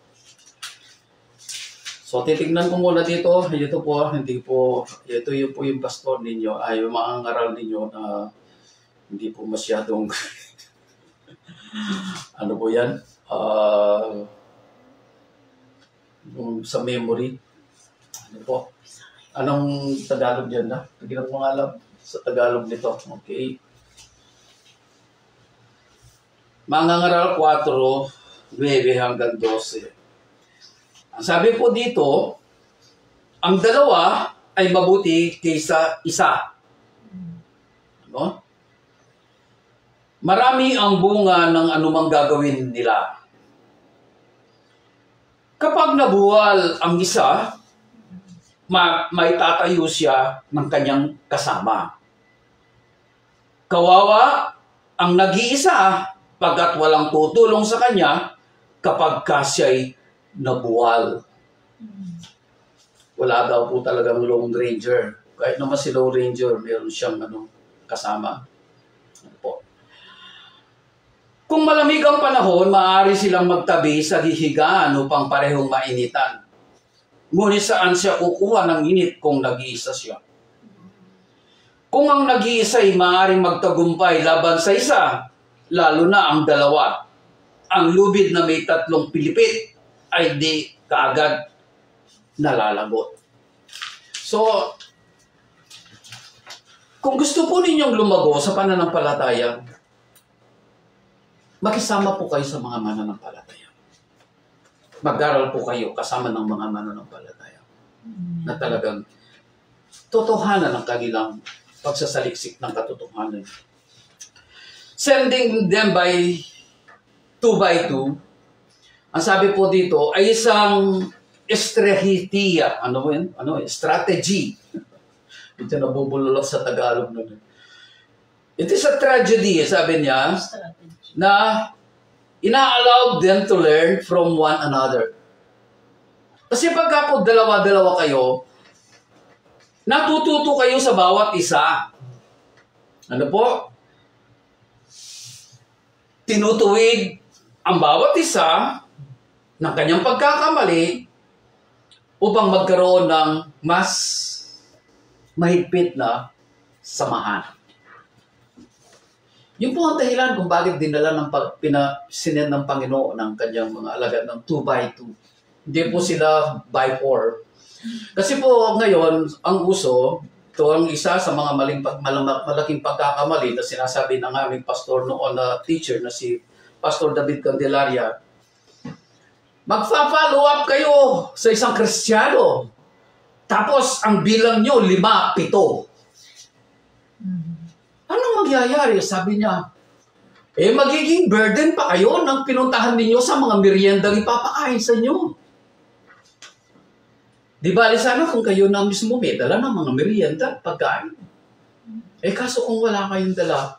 So, titignan ko muna dito. Ito po, ito yung po yung pastor ninyo, yung mga ngaral ninyo na hindi po masyadong, ano po yan? Sa memory. Ano po? Anong Tagalog dyan na? Tignan ko nga alam sa Tagalog nito. Okay. Mangangaral 4, 9 hanggang 12. Ang sabi po dito, ang dalawa ay mabuti kaysa isa. Marami ang bunga ng anumang gagawin nila. Kapag nabuwal ang isa, may tatayo siya ng kanyang kasama. Kawawa ang nag-iisa pagkat walang tutulong sa kanya kapag siya'y nabuwal. Wala daw po talagang Lone Ranger. Kahit naman si Lone Ranger, meron siyang kasama. Kung malamig ang panahon, maaari silang magtabi sa hihigaan upang parehong mainitan. Ngunit saan siya kukuha ng init kung nag-iisa siya? Kung ang nag-iisa ay maaaring magtagumpay laban sa isa, lalo na ang dalawa, ang lubid na may 3 pilipit ay di kaagad nalalagot. So, kung gusto po ninyong lumago sa pananampalataya, makisama po kayo sa mga mananampalataya. Mag-aral po kayo kasama ng mga mananampalataya na talagang totohanan ang kanilang pagsasaliksik ng katotohanan. Sending them by 2 by 2, ang sabi po dito ay isang estratehiya. Ano yun? Strategy. Ito nabubulolok sa Tagalog nun. It is a tragedy, sabi niya, Strategy. na ina-allow them to learn from one another. Kasi pagka po dalawa-dalawa kayo, natututo kayo sa bawat isa. Ano po? Tinutuwid ang bawat isa ng kanyang pagkakamali upang magkaroon ng mas mahigpit na samahan. Yun po ang dahilan kung bakit dinala ng sinend ng Panginoon ng kanyang mga alagad ng 2 by 2. Hindi po sila by 4. Kasi po ngayon, ang uso, ito ang isa sa mga malaking pagkakamali na sinasabi ng aming pastor noon na teacher na si Pastor David Candelaria. Magpa-follow up kayo sa isang Kristiyano. Tapos ang bilang nyo, 5, 7. Anong magyayari? Sabi niya, magiging burden pa kayo ng pinuntahan ninyo sa mga meriendang ipapakain sa inyo. Di bali sana kung kayo na mismo may dala ng mga merienda, pagkain. Kaso kung wala kayong dala,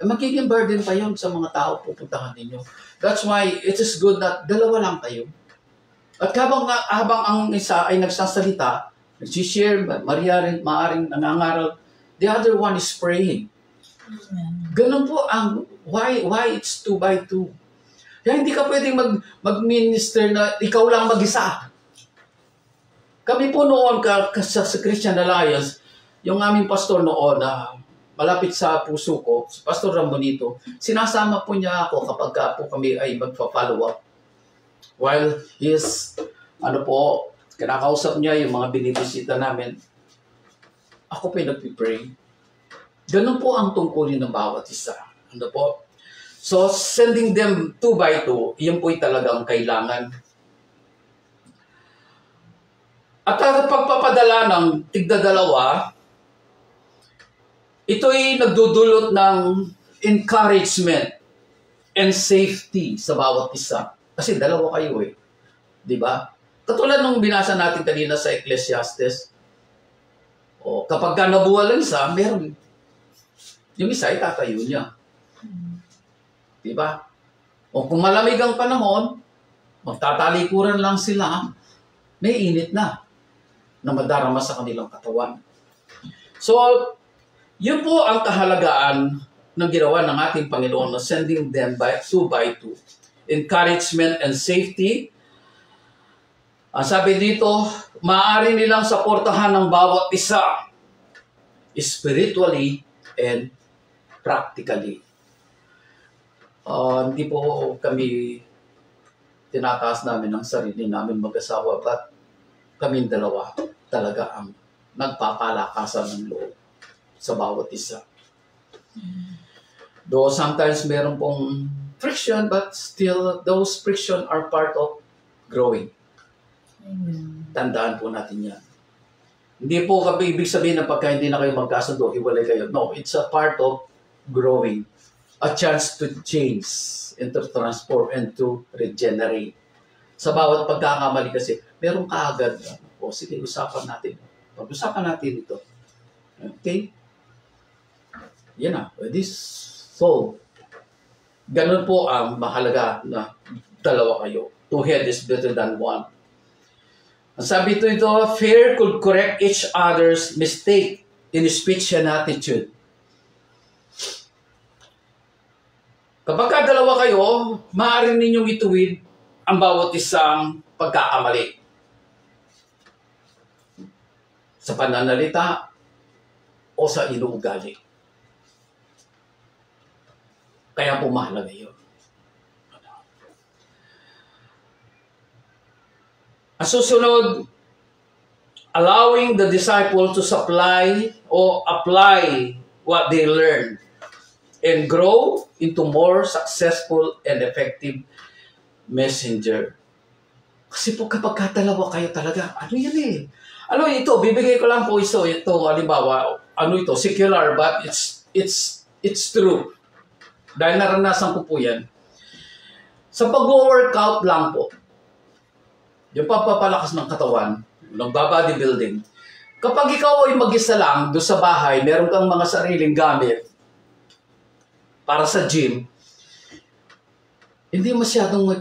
magiging burden pa yun sa mga tao pupuntahan ninyo. That's why it is good that dalawa lang kayo. At habang ang isa ay nagsasalita, nagsishare, maaring nangangaral, the other one is praying. Ganun po ang why it's 2 by 2. Kaya hindi ka pwedeng mag-minister na ikaw lang mag-isa. Kami po noon sa Christian Alliance, yung aming pastor noon na malapit sa puso ko, si Pastor Ramonito, sinasama po niya ako kapag po kami ay magpa-follow up. While kinakausap niya yung mga binibisita namin, ako po yung nagpipray. Ganun po ang tungkulin ng bawat isa. Ano po? So, sending them 2 by 2, yun po'y talagang kailangan. At ang pagpapadala ng tigdadalawa, ito'y nagdudulot ng encouragement and safety sa bawat isa. Kasi dalawa kayo Di ba? Katulad nung binasa natin kanina sa Ecclesiastes, kapag ka nabuwalan isa, meron. Yung isa ay tatayo niya. Di ba? O kung malamig ang panahon, magtatalikuran lang sila, may init na madarama sa kanilang katawan. So, yun po ang kahalagaan ng ginawa ng ating Panginoon na sending them by 2 by 2. Encouragement and safety. Ang sabi dito, maaari nilang saportahan ng bawat isa spiritually and practically. Hindi po kami tinataas namin ang sarili namin mag-asawa, but kaming dalawa talaga ang nagpapalakasan ng loob sa bawat isa. Though sometimes meron pong friction, but still those friction are part of growing. Tandaan po natin yan. Hindi po ibig sabihin na pagka hindi na kayo magkasundo, hiwalay kayo. No, it's a part of growing. A chance to change and to transform and to regenerate. Sa bawat pagkakamali kasi, meron kaagad. Sige, usapan natin. Pag-usapan natin ito. Okay? Yan na. So, ganun po ang mahalaga na dalawa kayo. 2 head is better than 1. Ang sabi ito, fear could correct each other's mistake in speech and attitude. Kapag dalawa kayo, maaari ninyong ituwid ang bawat isang pagkakamali. Sa pananalita o sa inuugali. Kaya po mahalaga yun. Ang susunod, allowing the disciple to supply or apply what they learn and grow into more successful and effective messenger. Kasi po kapag dalawa kayo talaga, ano yan eh? Ano ito, bibigay ko lang po ito, halimbawa, ano ito, secular, but it's true. Dahil naranasan ko po yan. Sa pag-workout lang po, yung papapalakas ng katawan, nagba-bodybuilding, kapag ikaw ay mag-isa lang doon sa bahay, meron kang mga sariling gamit para sa gym, hindi masyadong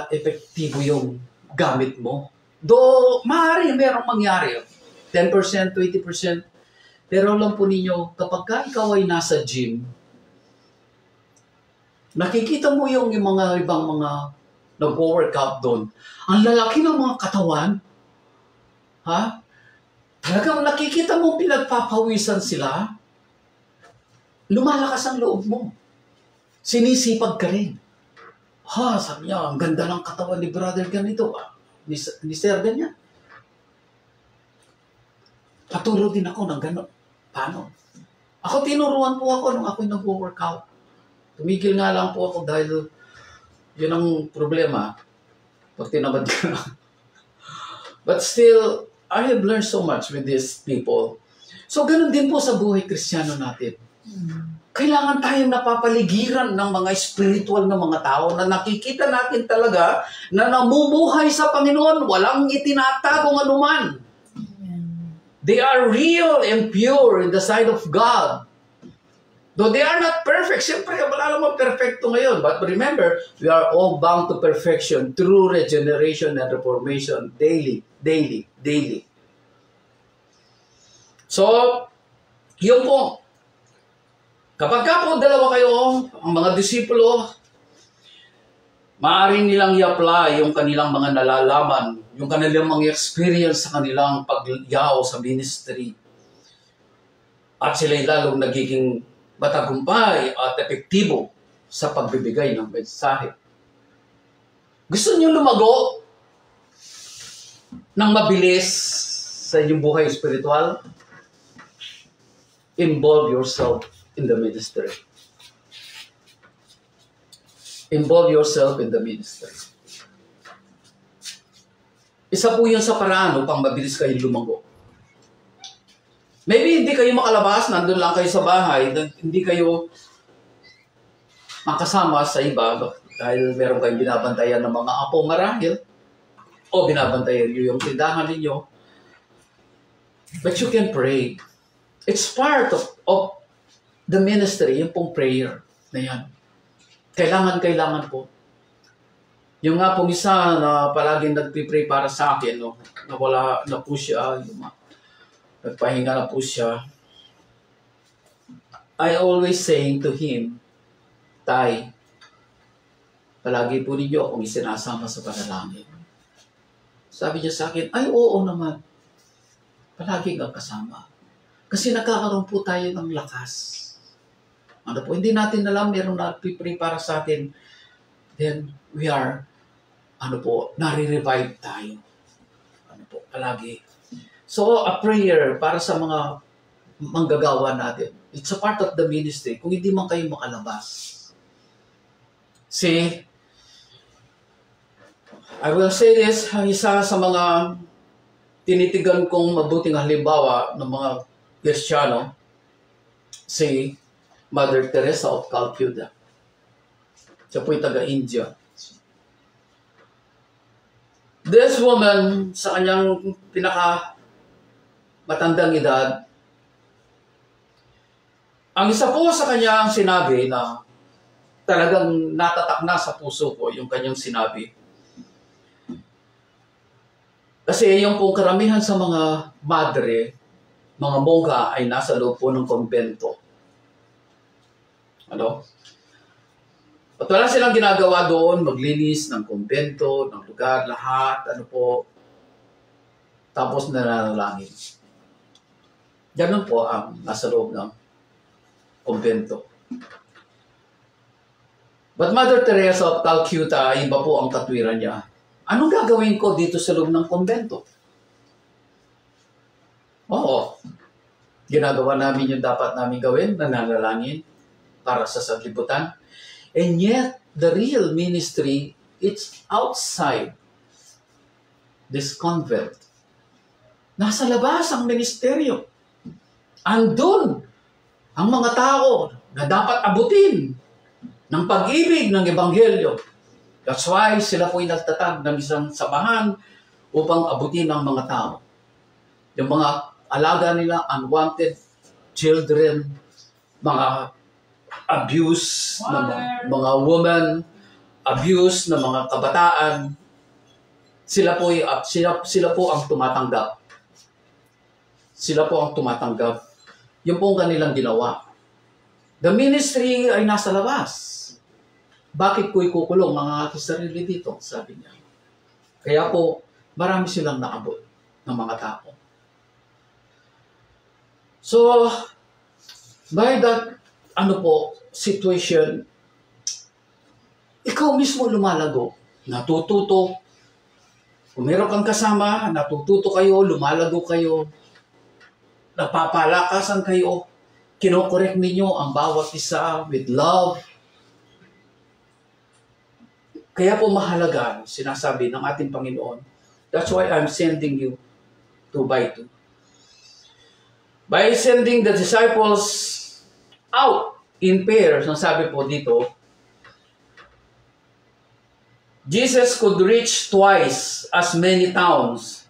epektibo yung gamit mo. Though, maaari merong mangyari. 10%, 20%. Pero alam po ninyo, kapag ikaw ay nasa gym, nakikita mo yung mga ibang mga nag-workout doon. Ang lalaki ng mga katawan, ha? Talagang nakikita mo pinagpapawisan sila, lumalakas ang loob mo. Sinisipag ka rin. Ha, sabi niya, ang ganda ng katawan ni brother ganito. Ni sir ganyan. Paturo din ako ng gano'n. Paano? Ako tinuruan po ako nung ako'y nag-workout. Tumigil nga lang po ako dahil yun ang problema. Pag tinamad ka na. But still, I have learned so much with these people. So, ganun din po sa buhay Kristiyano natin. Kailangan tayong napapaligiran ng mga spiritual na mga tao na nakikita natin talaga na namumuhay sa Panginoon, walang itinatagong anuman. They are real and pure in the sight of God. Though they are not perfect, siyempre wala naman perfecto ngayon. But remember, we are all bound to perfection through regeneration and reformation daily. So, yun po. Kapag po dalawa kayo, ang mga disipulo, maaari nilang i-apply yung kanilang mga nalalaman, yung kanilang mga experience sa kanilang pagyaw sa ministry. At sila'y lalong nagiging matagumpay at epektibo sa pagbibigay ng mensahe. Gusto niyo lumago ng mabilis sa inyong buhay spiritual? Involve yourself in the ministry. Involve yourself in the ministry. Isa po yun sa paraan upang mabilis kayo lumago. Maybe hindi kayo makalabas, nandun lang kayo sa bahay, hindi kayo makasama sa iba dahil meron kayong binabantayan ng mga apo marahil o binabantayan nyo yung tindahan ninyo. But you can pray. It's part of the ministry, yung pong prayer na yan. Kailangan po. Yung nga pong isa na palaging nagpipray para sa akin, no, na wala na po siya, nagpahinga na po siya. I always saying to him, Tay, palagi po ninyo akong isinasama sa panalangin. Sabi niya sa akin, ay oo naman. Palagi kang kasama. Kasi nagkakaroon po tayo ng lakas. Ano po, hindi natin alam, meron nagpipray para sa atin. Then, we are, nare-revive tayo. Ano po, palagi. So, a prayer para sa mga manggagawa natin. It's a part of the ministry. Kung hindi man kayo makalabas. See, I will say this, isa sa mga tinitigan kong mabuting halimbawa ng mga Kristiyano, si Mother Teresa of Calcutta. Siya po'y taga-India. This woman, sa kanyang matandang edad, ang isa po sa kanyang sinabi na talagang natatak na sa puso ko yung kanyang sinabi. Kasi yung pong karamihan sa mga madre, mga mongga ay nasa loob po ng kumbento. At wala silang ginagawa doon, maglinis ng kumbento, ng lugar, lahat, ano po. Tapos nananalangin. Ganun po ang nasa loob ng kumbento. But Mother Teresa of Calcutta, iba po ang katwiran niya. Anong gagawin ko dito sa loob ng kumbento? Oo. Ginagawa namin yung dapat namin gawin, nananalangin para sa sanlibutan. And yet, the real ministry, it's outside this convent. Nasa labas ang ministeryo. Andun ang mga tao na dapat abutin ng pag-ibig ng Ebanghelyo. That's why sila po'y nagtatag ng isang samahan upang abutin ang mga tao. Yung mga alaga nila, unwanted children, mga abuse ng mga women, abuse ng mga kabataan, sila po ang tumatanggap. Sila po ang tumatanggap. Yun po ang kanilang ginawa. The ministry ay nasa labas. Bakit ko ikukulong ang aking sarili dito? Sabi niya. Kaya po, marami silang naabot ng mga tao. So, by that, situation, ikaw mismo lumalago. Natututo. Kung meron kang kasama, natututo kayo, lumalago kayo. Napapalakasan kayo. Kinokorek ninyo ang bawat isa with love. Kaya po mahalaga, sinasabi ng ating Panginoon, that's why I'm sending you 2 by 2. By sending the disciples out in pairs, ang sabi po dito, Jesus could reach twice as many towns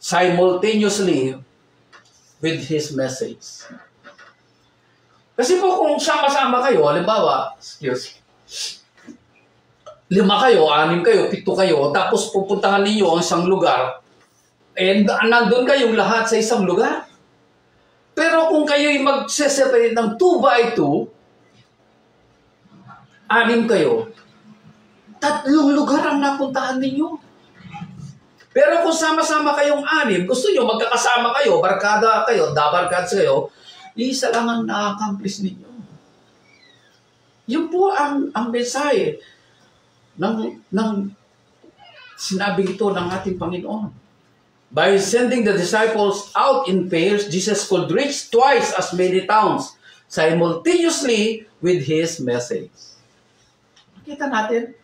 simultaneously with His message. Kasi po kung sama-sama kayo, halimbawa, 5 kayo, 6 kayo, 7 kayo, tapos pupuntahan ninyo ang isang lugar, and nandun kayong lahat sa isang lugar. Pero kung kayo'y mag-separate ng 2 by 2, 6 kayo, 3 lugar ang napuntahan ninyo. Pero kung sama-sama kayong 6, gusto nyo magkakasama kayo, barkada kayo, dabarkads kayo, isa lang ang na-accomplish ninyo. Yun po ang mensahe ng sinabi ito ng ating Panginoon. By sending the disciples out in pairs, Jesus could reach twice as many towns simultaneously with His message. Kita natin.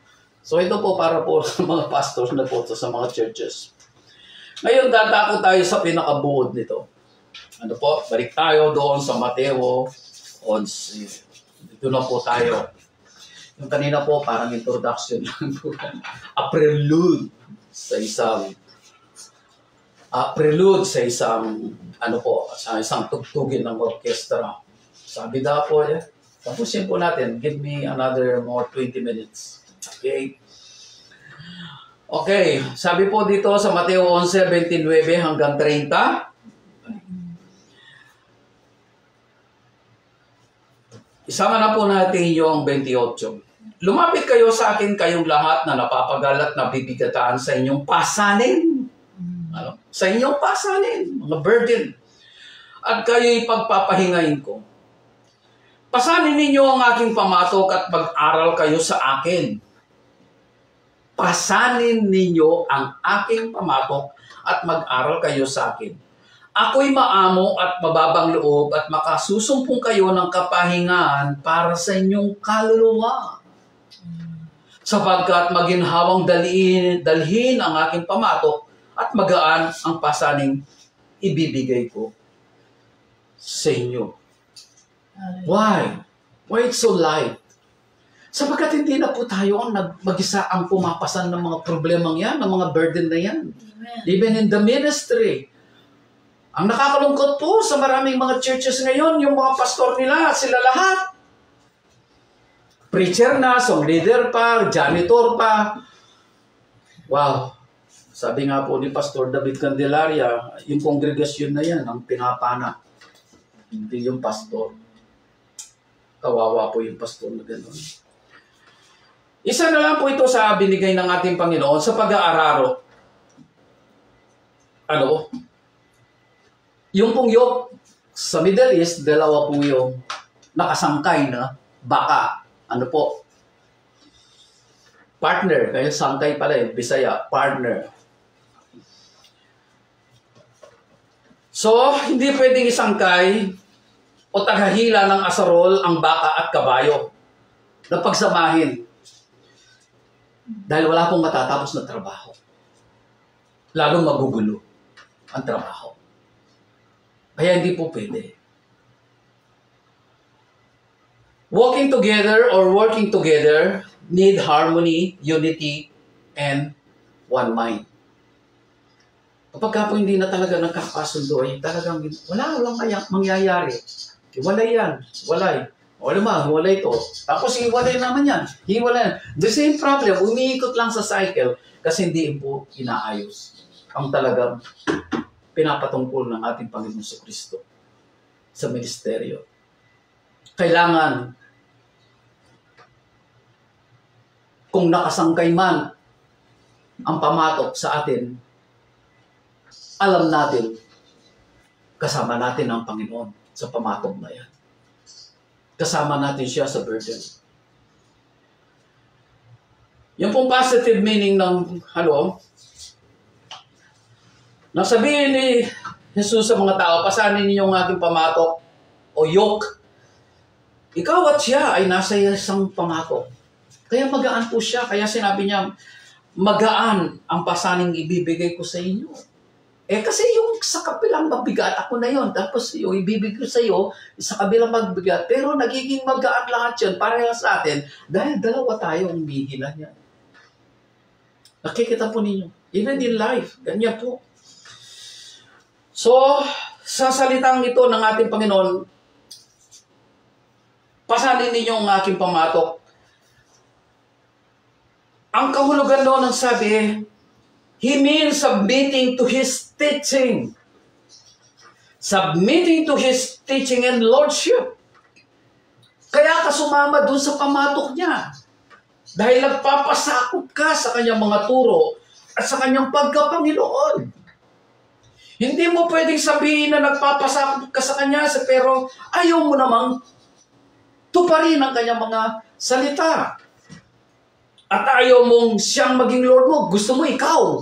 So ito po para po sa mga pastors na po sa mga churches. Ngayon dadako tayo sa pinakabuod nito. Ano po? Balik tayo doon sa Mateo 11. Dito na po tayo. Yung kanina po parang introduction lang po. A prelude sa isang tugtugin ng orkestra. Sabi daw po, tapusin po natin. Give me another more 20 minutes. Okay? Okay, sabi po dito sa Mateo 11:29 hanggang 30. Isama na po natin yung 28. Lumapit kayo sa akin kayong lahat na napapagal at nabibigatan sa inyong pasanin. Sa inyong pasanin, mga burden. At kayo'y pagpapahingain ko. Pasanin ninyo ang aking pamatok at mag-aral kayo sa akin. Pasanin ninyo ang aking pamatok at mag-aral kayo sa akin. Ako'y maamo at mababang loob at makasusumpong kayo ng kapahingaan para sa inyong kaluluwa. Sapagkat maginhawang dalhin ang aking pamatok at magaan ang pasaning ibibigay ko sa inyo. Why? Why it's so light? Sapagkat hindi na po tayo ang mag-isa ang pumapasan ng mga problemang yan, ng mga burden na yan. Amen. Even in the ministry. Ang nakakalungkot po sa maraming mga churches ngayon, yung mga pastor nila, sila lahat. Preacher na, song leader pa, janitor pa. Wow. Sabi nga po ni Pastor David Candelaria, yung kongregasyon na yan, ang pinapana. Hindi yung pastor. Kawawa po yung pastor na gano'n. Isa na lang po ito sa binigay ng ating Panginoon sa pag-aararo. Ano? Yung pong yoke sa Middle East, dalawa po yung nakasangkay na baka. Ano po? Partner. Kaya sangkay pala yung Bisaya. Partner. So, hindi pwedeng isangkay o taghahila ng asarol ang baka at kabayo na pagsamahin. Dahil wala pong matatapos na trabaho. Lalong magugulo ang trabaho. Kaya hindi po pwede. Walking together or working together need harmony, unity, and one mind. Kapag po hindi na talaga nagkakasundo, ay talagang walang kaya mangyayari. Hiwalay yan. Walay. O naman, hiwalay ito. Tapos hiwalay naman yan. Hiwalay. The same problem. Umiikot lang sa cycle kasi hindi po inaayos ang talagang pinapatungkol ng ating Panginoon sa Kristo sa ministeryo. Kailangan kung nakasangkay man ang pamatok sa atin, alam natin kasama natin ang Panginoon sa pamatok na yan. Kasama natin siya sa burden. Yung pong positive meaning ng nang sabihin ni Jesus sa mga tao, pasanin ninyo ang aking pamatok o yoke. Ikaw at siya ay nasa isang pamatok. Kaya magaan po siya. Kaya sinabi niya, magaan ang pasaning ibibigay ko sa inyo. Kasi yung sa kabilang mabigat, ako na yon. Tapos yung ibibigay ko sa iyo, sa kabilang magbigat. Pero nagiging magaan lahat yun, parehas sa atin, dahil dalawa tayo ang umihila niya. Nakikita po ninyo. Even in life, ganyan po. So, sa salitang ito ng ating Panginoon, pasanin ninyo ang aking pamatok. Ang kahulugan doon ang sabi, He means submitting to His teaching. Submitting to His teaching and lordship. Kaya ka sumama doon sa pamatok niya. Dahil nagpapasakop ka sa kanyang mga turo at sa kanyang pagkapanginoon. Hindi mo pwedeng sabihin na nagpapasakop ka sa kanya pero ayaw mo namang tuparin ang kanyang mga salita. At ayaw mong siyang maging Lord mo. Gusto mo ikaw.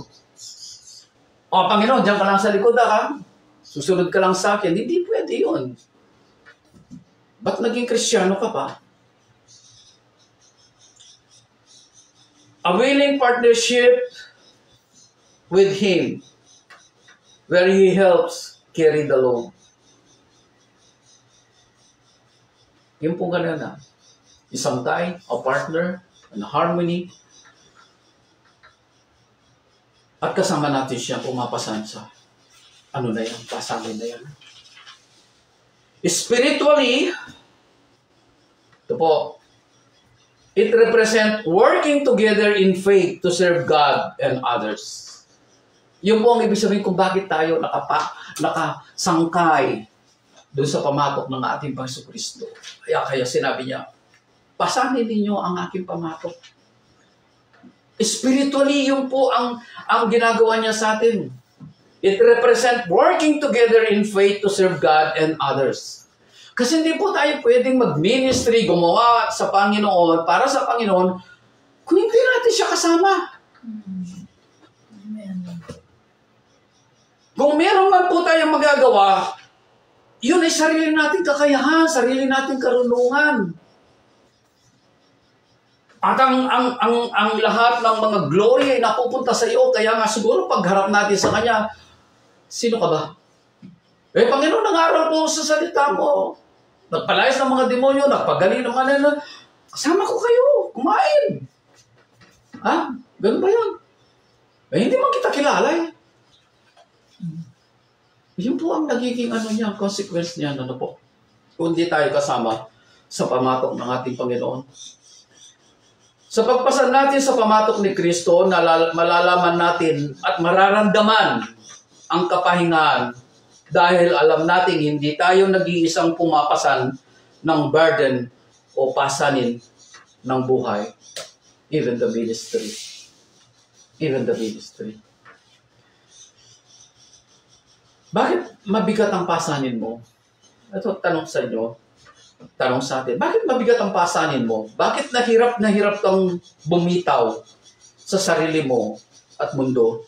O Panginoon, diyan ka lang sa likod ha. Susunod ka lang sa akin. Hindi pwede yun. Ba't naging Kristiyano ka pa? A willing partnership with Him where He helps carry the load. Yung po ganun na. Isang tayo, a partner, and harmony. At kasama natin siya pumapasan sa pasanin na yan. Spiritually, ito po, it represents working together in faith to serve God and others. Yung po ang ibig sabihin kung bakit tayo nakasangkay doon sa pamatok ng ating Panginoon Kristo. Kaya sinabi niya, pasanin ninyo ang aking pamatok. Spiritually, yun po ang ginagawa niya sa atin. It represents working together in faith to serve God and others. Kasi hindi po tayo pwedeng mag-ministry, gumawa sa Panginoon, para sa Panginoon, kung hindi natin siya kasama. Kung meron man po tayong magagawa, yun ay sarili nating kakayahan, sarili nating karunungan. At ang lahat ng mga glory ay napupunta sa iyo. Kaya nga siguro pagharap natin sa Kanya, sino ka ba? Panginoon, nangaral po sa salita mo. Nagpalayas ng mga demonyo, nagpagaling ng mga kasama ko kayo, kumain. Ganun ba yun? Hindi man kita kilala eh. Yun po ang nagiging consequence niya, po. Kung di tayo kasama sa pamatok ng ating Panginoon. Sa pagpasan natin sa pamatok ni Kristo, malalaman natin at mararamdaman ang kapahingahan dahil alam natin hindi tayo nag-iisang pumapasan ng burden o pasanin ng buhay, even the ministry. Even the ministry. Bakit mabigat ang pasanin mo? Ito, tanong sa inyo, tanong sa atin, bakit mabigat ang pasanin mo? Bakit na hirap kang bumitaw sa sarili mo at mundo?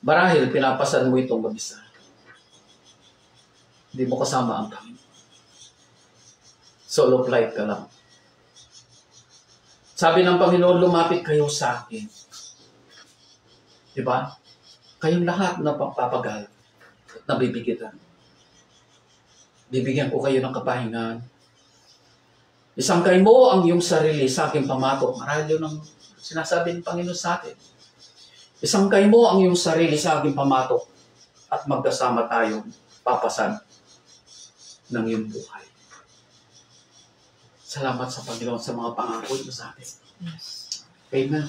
Marahil pinapasan mo itong mag-isa. Hindi mo kasama ang Panginoon. Solo flight ka lang. Sabi ng Panginoon, lumapit kayo sa akin. Diba? Kayong lahat na papagal at nabibigitan. Bibigyan ko kayo ng kapahingan. Isangkay mo ang iyong sarili sa aking pamatok. Marahil yun ang sinasabi ng Panginoon sa atin. Isangkay mo ang iyong sarili sa aking pamatok at magkasama tayong papasan ng iyong buhay. Salamat sa Panginoon sa mga pangako niyo sa atin. Amen.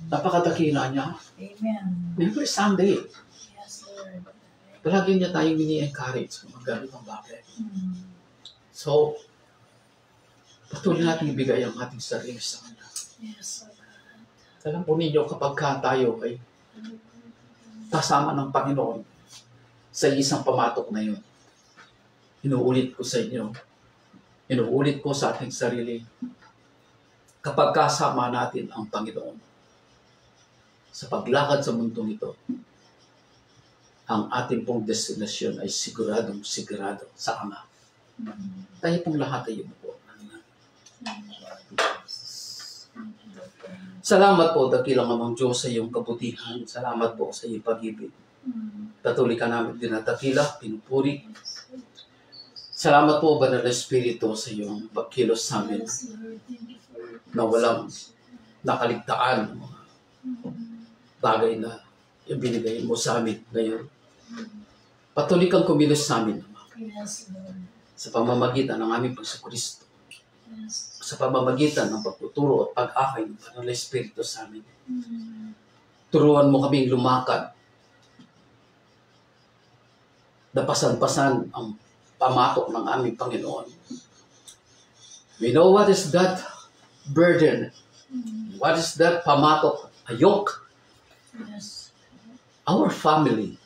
Napakadakila niya. Amen. Every Sunday, Yes, Lord. palagi niya tayong mini-encourage kung maganda ng bagay. So, patuloy natin ibigay ang ating sarili sa Kanya. Yes, Lord. Alam po ninyo, kapag tayo ay kasama ng Panginoon sa isang pamatok na yun, inuulit ko sa inyo, inuulit ko sa ating sarili, kapag kasama natin ang Panginoon sa paglakad sa mundong ito, ang ating pong destinasyon ay siguradong sigurado sa Ama. Tayo pong lahat ay yun po. Salamat po, dakilang Amang Diyos, sa iyong kabutihan. Salamat po sa iyong pag-ibig. Patuloy ka namin dinadakila, pinupuri. Salamat po, Banal na Espiritu, sa iyong pagkilos sa amin Yes, Lord. Thank you for your na walang nakaligtaan ng mga bagay na ibinigay mo sa amin ngayon. Patuloy kang kumilos sa amin, Ama, Yes, Lord. sa pamamagitan ng aming Pagkakristo, Yes. sa pamamagitan ng pagtuturo at pag-akay ng Banal na Espiritu sa amin. Turuan mo kaming lumakad, napasan-pasan ang pamatok ng aming Panginoon. We know what is that burden. What is that pamatok? A yoke. Yes. Our family.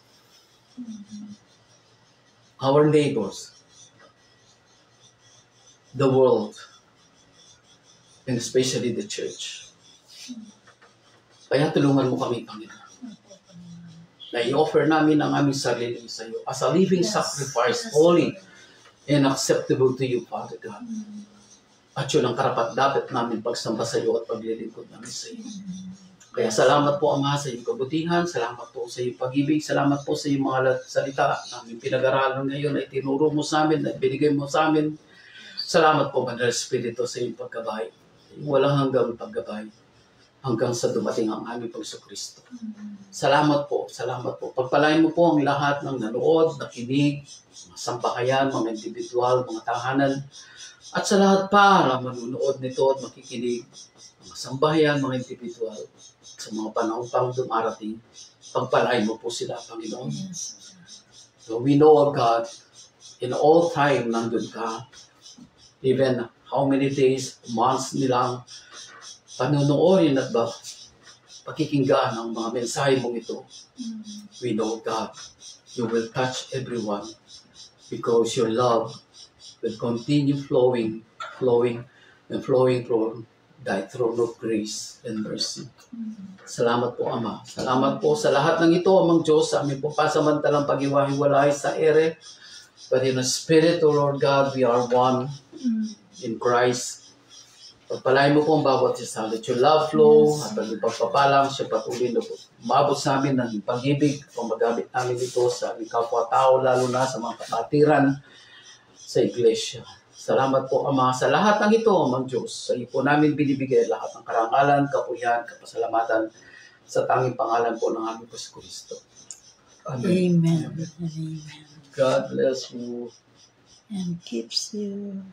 Our neighbors. The world. And especially the church. Kaya tulungan mo kami, Panginoon. Na i-offer namin ang aming sarili sa iyo as a living Yes. sacrifice, Yes, holy Lord. and acceptable to you, Father God. At yun ang karapat-dapat namin pagsamba sa iyo at paglilingkod namin sa iyo. Kaya salamat po, Ama, sa iyong kabutihan. Salamat po sa iyong pag-ibig. Salamat po sa iyong mga salita namin pinag-aralan ngayon ay tinuro mo sa amin at binigay mo sa amin. Salamat po, Banal Espiritu, sa iyong pagkabay. Walang hanggang paggabay hanggang sa dumating ang aming Pagkakristo. Salamat po, salamat po. Pagpalain mo po ang lahat ng nanood, nakinig, mga sambahayan, mga individual, mga tahanan, at sa lahat pa na manunood nito at makikinig, mga sambahayan, mga individual, sa mga panahon pang dumarating, pagpalain mo po sila, Panginoon. Yes. So we know, God, in all time nandun ka, even how many days, months nilang panunuorin at pakikinggan ang mga mensahe mong ito. We know, God, you will touch everyone because your love will continue flowing and flowing from thy throne of grace and mercy. Salamat po, Ama. Salamat po sa lahat ng ito, Amang Diyos, sa aming po pasamantalang pag-iwahiwalay sa ere. But in the Spirit, O Lord God, we are one in Christ. Pagpalain mo po ang bawat isa. Let your love flow at ang pagpapalang siya patuloy na po. Umabot sa amin ng pag-ibig kung magamit namin ito sa aming kapwa-tao, lalo na sa mga kapatiran sa iglesia. Salamat po, Ama, sa lahat ng ito, Amang Diyos. Sa iyo po namin binibigay lahat ng karangalan, kapulihan, kapasalamatan sa tanging pangalan po ng aming Pagkakristo. Amen. Amen. Amen. God bless you. And keeps you.